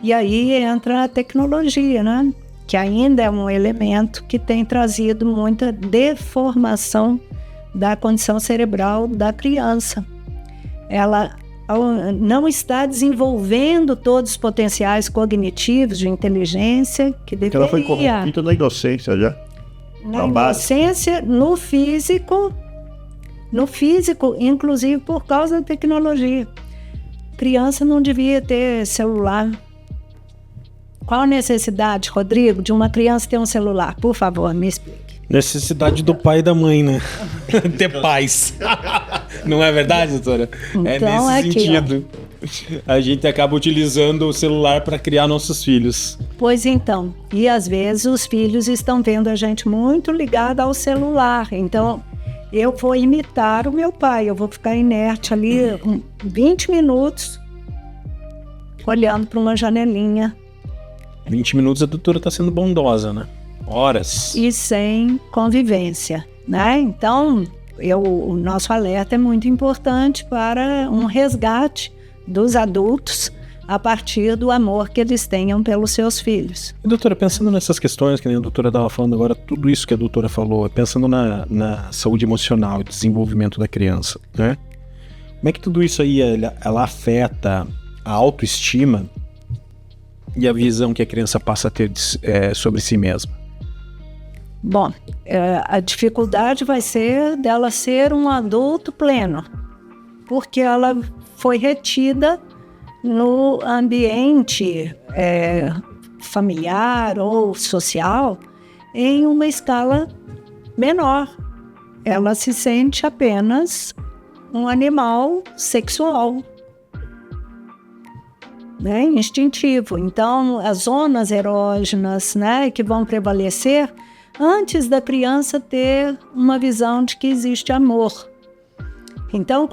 E aí entra a tecnologia, né? Que ainda é um elemento que tem trazido muita deformação da condição cerebral da criança. Ela não está desenvolvendo todos os potenciais cognitivos de inteligência que deveria. Ela foi corrompida na inocência já. Na inocência, no físico, inclusive por causa da tecnologia. Criança não devia ter celular. Qual a necessidade, Rodrigo, de uma criança ter um celular? Por favor, me explique. Necessidade do pai e da mãe, né? Ter pais. Não é verdade, doutora? Então, nesse sentido. A gente acaba utilizando o celular para criar nossos filhos. Pois então. E às vezes os filhos estão vendo a gente muito ligada ao celular. Então, eu vou imitar o meu pai. Eu vou ficar inerte ali 20 minutos olhando para uma janelinha. 20 minutos a doutora está sendo bondosa, né? Horas. E sem convivência, né? Então, o nosso alerta é muito importante para um resgate dos adultos a partir do amor que eles tenham pelos seus filhos. E, doutora, pensando nessas questões que a doutora estava falando agora, tudo isso que a doutora falou, pensando na saúde emocional e desenvolvimento da criança, né? Como é que tudo isso aí ela afeta a autoestima e a visão que a criança passa a ter sobre si mesma? Bom, a dificuldade vai ser dela ser um adulto pleno, porque ela foi retida no ambiente familiar ou social em uma escala menor. Ela se sente apenas um animal sexual, né, instintivo. Então, as zonas erógenas, né, que vão prevalecer antes da criança ter uma visão de que existe amor. Então,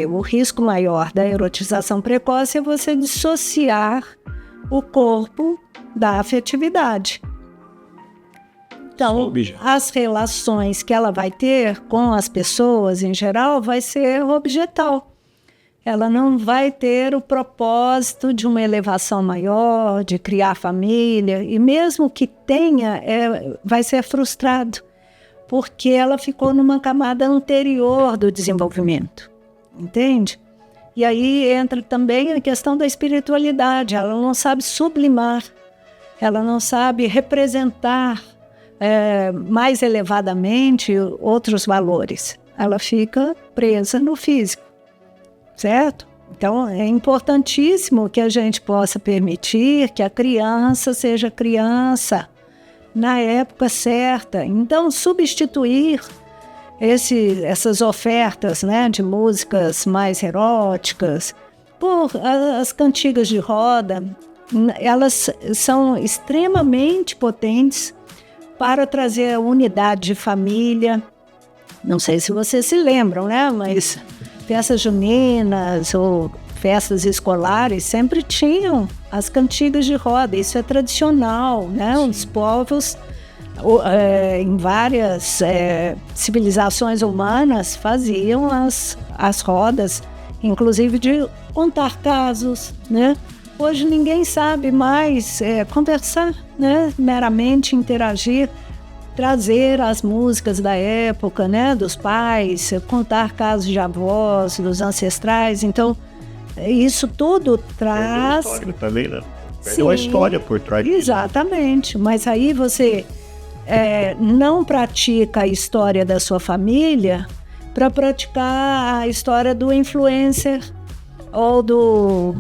o risco maior da erotização precoce é você dissociar o corpo da afetividade. Então, as relações que ela vai ter com as pessoas, em geral, vai ser objetal. Ela não vai ter o propósito de uma elevação maior, de criar família, e mesmo que tenha, vai ser frustrado, porque ela ficou numa camada anterior do desenvolvimento, entende? E aí entra também a questão da espiritualidade. Ela não sabe sublimar, ela não sabe representar mais elevadamente outros valores. Ela fica presa no físico, certo? Então, é importantíssimo que a gente possa permitir que a criança seja criança na época certa. Então, substituir essas ofertas, né, de músicas mais eróticas por as cantigas de roda, elas são extremamente potentes para trazer a unidade de família. Não sei se vocês se lembram, né, mas festas juninas ou festas escolares sempre tinham as cantigas de roda. Isso é tradicional, né? Os povos, em várias civilizações humanas, faziam as rodas, inclusive de contar casos, né? Hoje ninguém sabe mais conversar, né? Meramente interagir, trazer as músicas da época, né? Dos pais, contar casos de avós, dos ancestrais. Então, isso tudo traz... Perdeu a história também, né? Perdeu a história por trás. Exatamente, mas aí você não pratica a história da sua família para praticar a história do influencer ou do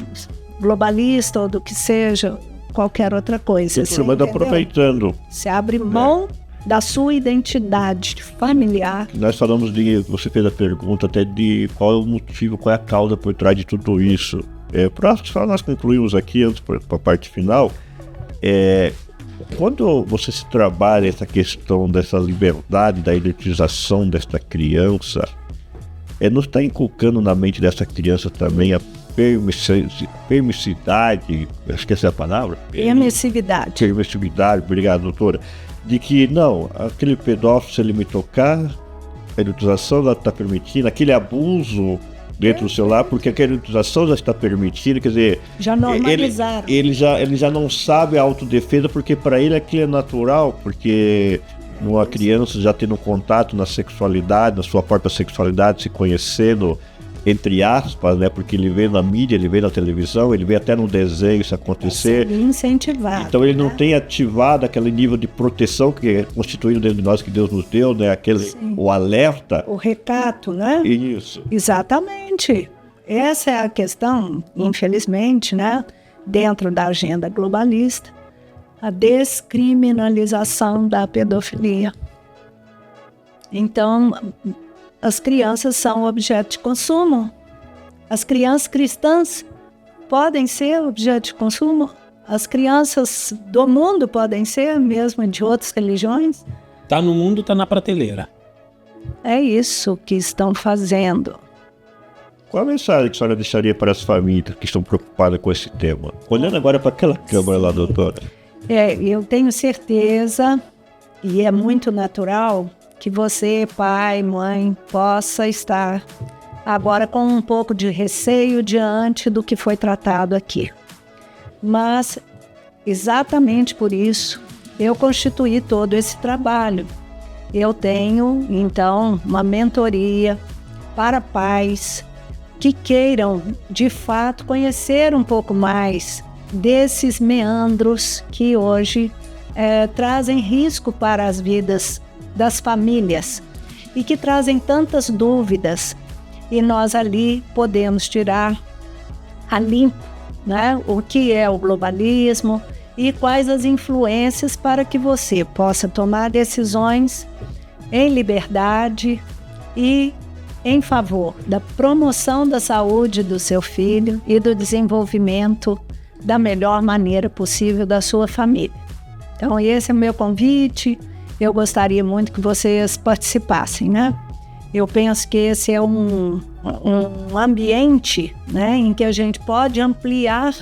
globalista ou do que seja, qualquer outra coisa. Mas aproveitando. Você abre mão da sua identidade familiar. Nós falamos você fez a pergunta até de qual é o motivo, qual é a causa por trás de tudo isso. Para nós concluirmos aqui, antes para a parte final, quando você se trabalha essa questão dessa liberdade, da erotização desta criança, não está inculcando na mente dessa criança também a permissividade, acho que essa é a palavra? Permissividade. Permissividade, obrigado, doutora. De que, não, aquele pedófilo, se ele me tocar, a erotização já está permitindo, aquele abuso dentro do celular, porque aquela erotização já está permitida, quer dizer... Já normalizaram. Ele já não sabe a autodefesa, porque para ele aquilo é natural, porque uma criança já tendo contato na sexualidade, na sua própria sexualidade, se conhecendo, entre aspas, né? Porque ele vê na mídia, ele vê na televisão, ele vê até no desenho isso acontecer. Incentivado. Então ele não tem ativado aquele nível de proteção que é constituído dentro de nós, que Deus nos deu, né? O alerta. O recato, né? Isso. Exatamente. Essa é a questão, infelizmente, né? Dentro da agenda globalista, a descriminalização da pedofilia. Então, as crianças são objeto de consumo. As crianças cristãs podem ser objeto de consumo. As crianças do mundo podem ser, mesmo de outras religiões. Tá no mundo, tá na prateleira. É isso que estão fazendo. Qual a mensagem que a senhora deixaria para as famílias que estão preocupadas com esse tema? Olhando agora para aquela câmera lá, doutora. Eu tenho certeza, e é muito natural, que você, pai, mãe, possa estar agora com um pouco de receio diante do que foi tratado aqui. Mas, exatamente por isso, eu constituí todo esse trabalho. Eu tenho, então, uma mentoria para pais que queiram, de fato, conhecer um pouco mais desses meandros que hoje trazem risco para as vidas das famílias e que trazem tantas dúvidas, e nós ali podemos tirar a limpo, né, o que é o globalismo e quais as influências para que você possa tomar decisões em liberdade e em favor da promoção da saúde do seu filho e do desenvolvimento da melhor maneira possível da sua família. Então esse é o meu convite. Eu gostaria muito que vocês participassem, né? Eu penso que esse é um ambiente, né, em que a gente pode ampliar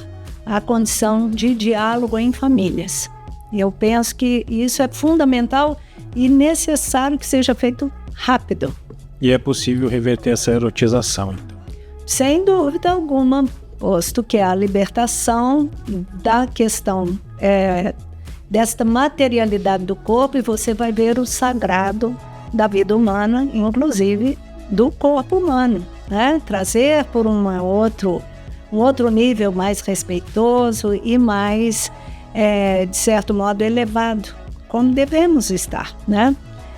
a condição de diálogo em famílias. Eu penso que isso é fundamental e necessário que seja feito rápido. E é possível reverter essa erotização, então? Sem dúvida alguma, posto que a libertação da questão desta materialidade do corpo, e você vai ver o sagrado da vida humana, inclusive do corpo humano, né? Trazer por um outro nível mais respeitoso e mais, de certo modo, elevado, como devemos estar, né?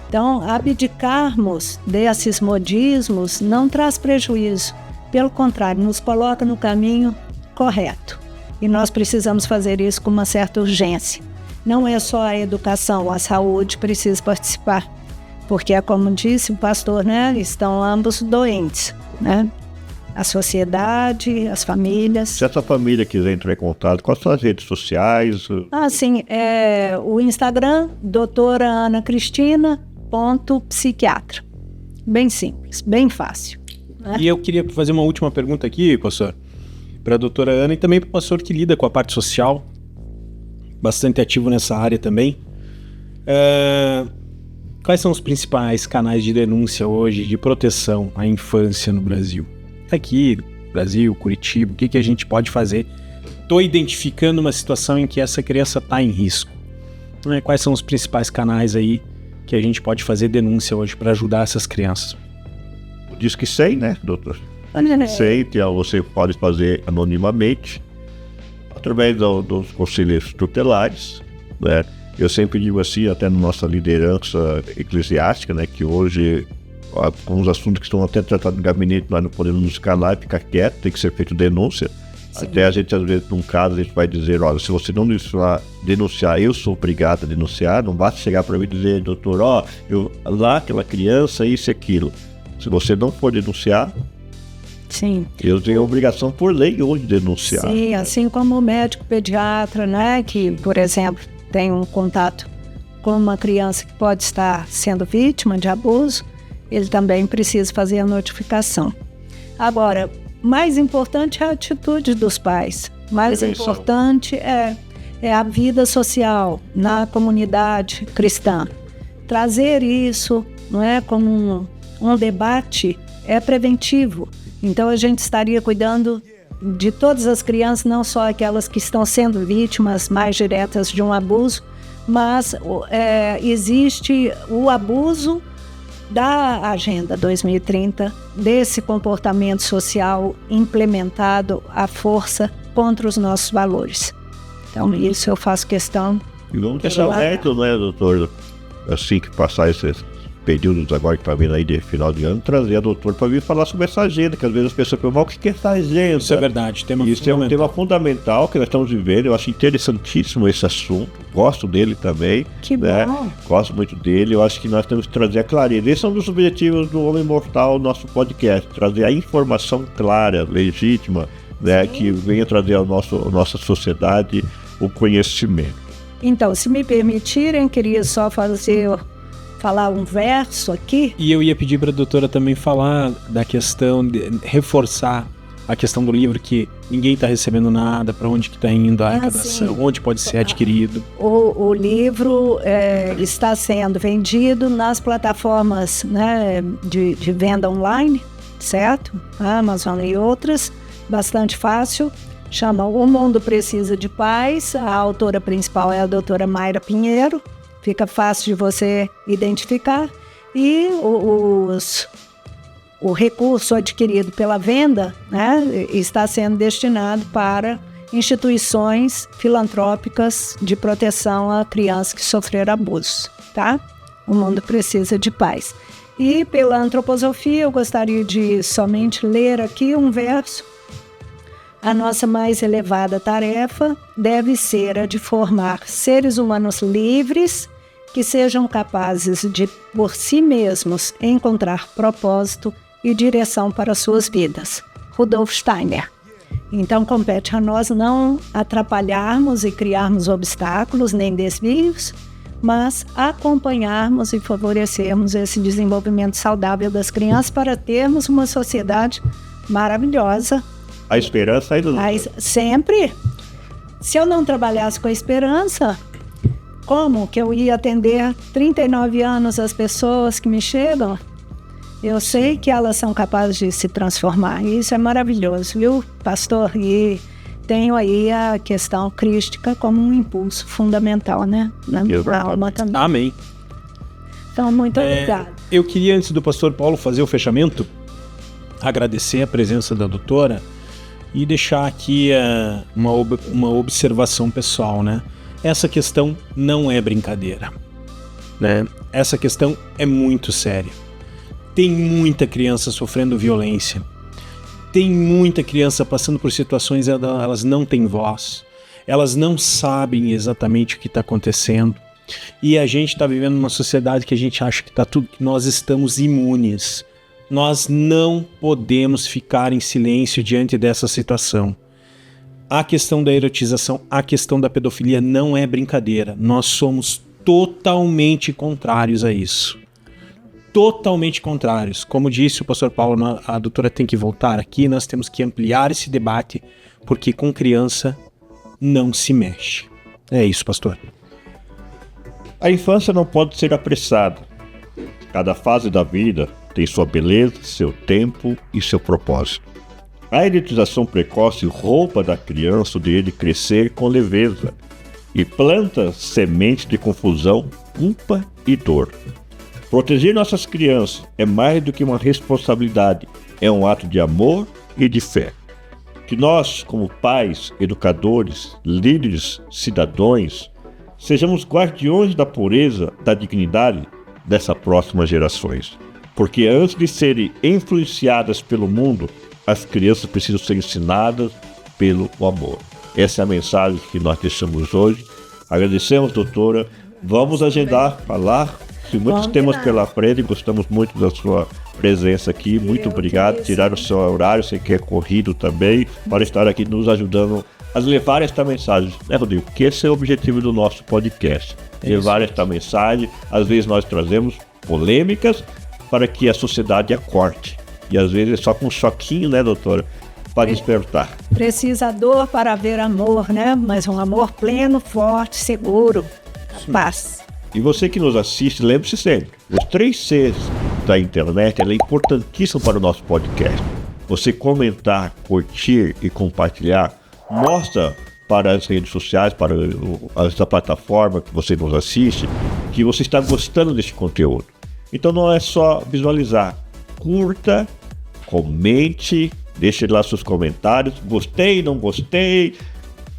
Então, abdicarmos desses modismos não traz prejuízo, pelo contrário, nos coloca no caminho correto. E nós precisamos fazer isso com uma certa urgência. Não é só a educação, a saúde precisa participar, porque, como disse o pastor, né, estão ambos doentes, né? A sociedade, as famílias. Se essa família quiser entrar em contato com as suas redes sociais... Sim, o Instagram, doutora Ana Cristina.psiquiatra. Bem simples, bem fácil, né? E eu queria fazer uma última pergunta aqui, pastor, para a doutora Ana e também para o pastor que lida com a parte social, bastante ativo nessa área também. Quais são os principais canais de denúncia hoje de proteção à infância no Brasil? Aqui, Brasil, Curitiba, o que a gente pode fazer? Estou identificando uma situação em que essa criança está em risco. Quais são os principais canais aí que a gente pode fazer denúncia hoje para ajudar essas crianças? Diz que 100, né, doutor? 100, que você pode fazer anonimamente, através dos conselheiros tutelares, né? Eu sempre digo assim, até na nossa liderança eclesiástica, né, que hoje, com os assuntos que estão até tratados no gabinete, nós não podemos nos calar e ficar quieto, tem que ser feito denúncia. Sim. Até a gente, às vezes, num caso, a gente vai dizer, olha, se você não denunciar, eu sou obrigado a denunciar, não basta chegar para mim e dizer, doutor, lá aquela criança, isso e aquilo. Se você não for denunciar, sim, eu tenho a obrigação por lei hoje de denunciar. Sim, assim como o médico pediatra, né, que, por exemplo, tem um contato com uma criança que pode estar sendo vítima de abuso, ele também precisa fazer a notificação. Agora, mais importante é a atitude dos pais. Mais importante é a vida social na comunidade cristã. Trazer isso, não é, como um debate é preventivo. Então a gente estaria cuidando de todas as crianças, não só aquelas que estão sendo vítimas mais diretas de um abuso, mas existe o abuso da Agenda 2030, desse comportamento social implementado à força contra os nossos valores. Então, isso eu faço questão. E vamos deixar aberto, né, doutor? Assim que passar esses períodos agora que está vindo aí de final de ano, trazer a doutora para vir falar sobre essa agenda, que às vezes as pessoas perguntam, o que é essa agenda? Isso é verdade, isso é um tema fundamental que nós estamos vivendo, eu acho interessantíssimo esse assunto, gosto dele também. Que né? bom! Gosto muito dele, eu acho que nós temos que trazer a clareza. Esse é um dos objetivos do Homem Mortal, nosso podcast, trazer a informação clara, legítima, né, que venha trazer à nossa sociedade o conhecimento. Então, se me permitirem, queria só falar um verso aqui. E eu ia pedir para a doutora também falar da questão de reforçar a questão do livro, que ninguém está recebendo nada, para onde que está indo a arrecadação, onde pode ser adquirido. O livro está sendo vendido nas plataformas, né, de venda online, certo? Amazon e outras, bastante fácil. Chama O Mundo Precisa de Paz. A autora principal é a doutora Mayra Pinheiro. Fica fácil de você identificar. E o recurso adquirido pela venda, né, está sendo destinado para instituições filantrópicas de proteção a crianças que sofreram abusos, tá? O Mundo Precisa de Paz. E pela antroposofia, eu gostaria de somente ler aqui um verso. A nossa mais elevada tarefa deve ser a de formar seres humanos livres que sejam capazes de, por si mesmos, encontrar propósito e direção para suas vidas. Rudolf Steiner. Então, compete a nós não atrapalharmos e criarmos obstáculos nem desvios, mas acompanharmos e favorecermos esse desenvolvimento saudável das crianças para termos uma sociedade maravilhosa. A esperança ainda não. Sempre. Se eu não trabalhasse com a esperança, como que eu ia atender 39 anos as pessoas que me chegam? Eu sei que elas são capazes de se transformar. E isso é maravilhoso, viu, pastor? E tenho aí a questão crística como um impulso fundamental, né? Na alma também. Amém. Então, muito obrigada. Eu queria, antes do pastor Paulo fazer o fechamento, agradecer a presença da doutora e deixar aqui uma observação pessoal, né? Essa questão não é brincadeira, né? Essa questão é muito séria. Tem muita criança sofrendo violência. Tem muita criança passando por situações em que elas não têm voz. Elas não sabem exatamente o que está acontecendo. E a gente está vivendo numa sociedade que a gente acha que que nós estamos imunes. Nós não podemos ficar em silêncio diante dessa situação. A questão da erotização, a questão da pedofilia não é brincadeira. Nós somos totalmente contrários a isso. Totalmente contrários. Como disse o pastor Paulo, a doutora tem que voltar aqui, nós temos que ampliar esse debate, porque com criança não se mexe. É isso, pastor. A infância não pode ser apressada. Cada fase da vida tem sua beleza, seu tempo e seu propósito. A erotização precoce rouba da criança o direito de crescer com leveza e planta semente de confusão, culpa e dor. Proteger nossas crianças é mais do que uma responsabilidade, é um ato de amor e de fé. Que nós, como pais, educadores, líderes, cidadãos, sejamos guardiões da pureza, da dignidade dessas próximas gerações. Porque antes de serem influenciadas pelo mundo, as crianças precisam ser ensinadas pelo amor. Essa é a mensagem que nós deixamos hoje. Agradecemos, doutora. Vamos agendar, falar de muitos temas pela frente. Gostamos muito da sua presença aqui. Muito obrigado. Tirar o seu horário, sei que é corrido também, para estar aqui nos ajudando a levar esta mensagem, né, Rodrigo? Que esse é o objetivo do nosso podcast. Levar esta mensagem. Às vezes nós trazemos polêmicas para que a sociedade acorde. E às vezes é só com um choquinho, né, doutora? Para despertar. Precisa dor para haver amor, né? Mas um amor pleno, forte, seguro. Paz. E você que nos assiste, lembre-se sempre, os 3 Cs da internet é importantíssimo para o nosso podcast. Você comentar, curtir e compartilhar, mostra para as redes sociais, para essa plataforma que você nos assiste, que você está gostando desse conteúdo. Então não é só visualizar, curta, comente, deixe lá seus comentários, gostei, não gostei,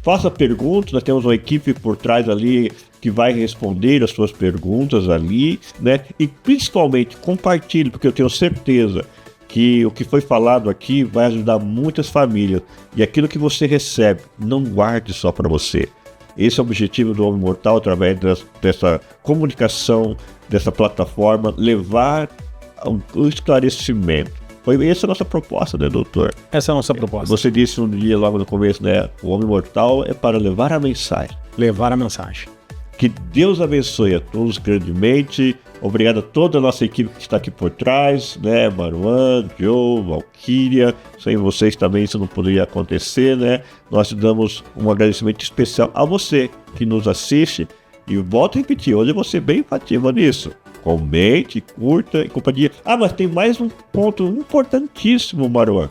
faça perguntas, nós temos uma equipe por trás ali que vai responder as suas perguntas ali, né? E principalmente compartilhe, porque eu tenho certeza que o que foi falado aqui vai ajudar muitas famílias. E aquilo que você recebe, não guarde só para você. Esse é o objetivo do Homem Mortal, através dessa comunicação, dessa plataforma, levar o esclarecimento. Essa é a nossa proposta, né, doutor? Essa é a nossa proposta. Você disse um dia logo no começo, né? O Homem Mortal é para levar a mensagem. Levar a mensagem. Que Deus abençoe a todos grandemente. Obrigado a toda a nossa equipe que está aqui por trás, né? Maruan, Joe, Valquíria. Sem vocês também isso não poderia acontecer, né? Nós te damos um agradecimento especial a você que nos assiste. E volto a repetir, hoje eu vou ser bem ativa nisso. Comente, curta e companhia. Mas tem mais um ponto importantíssimo, Maruan.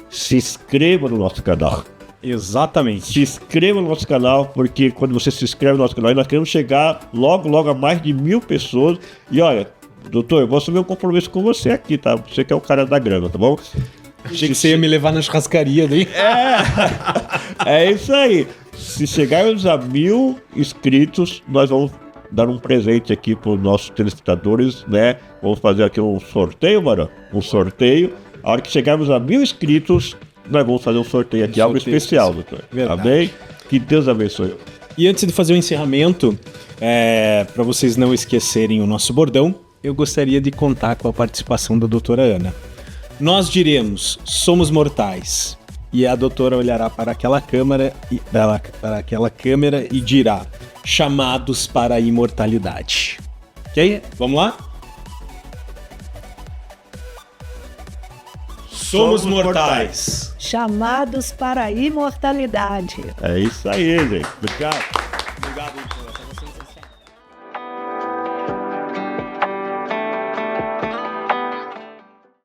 Se inscreva no nosso canal. Exatamente. Se inscreva no nosso canal, porque quando você se inscreve no nosso canal, nós queremos chegar logo a mais de 1000 pessoas. E olha, doutor, eu vou assumir um compromisso com você aqui, tá? Você que é o cara da grana, tá bom? Achei que você ia me levar na churrascaria daí. É isso aí. Se chegarmos a 1000 inscritos, nós vamos dar um presente aqui para os nossos telespectadores, né? Vamos fazer aqui um sorteio, mano. Um sorteio. A hora que chegarmos a 1000 inscritos, nós vamos fazer um sorteio aqui, algo especial, doutor. Verdade. Amém? Que Deus abençoe. E antes de fazer o encerramento, para vocês não esquecerem o nosso bordão, eu gostaria de contar com a participação da doutora Ana. Nós diremos, somos mortais. E a doutora olhará para aquela câmera e dirá, chamados para a imortalidade. Ok? Vamos lá? Somos mortais. Chamados para a imortalidade. É isso aí, gente. Obrigado. Obrigado.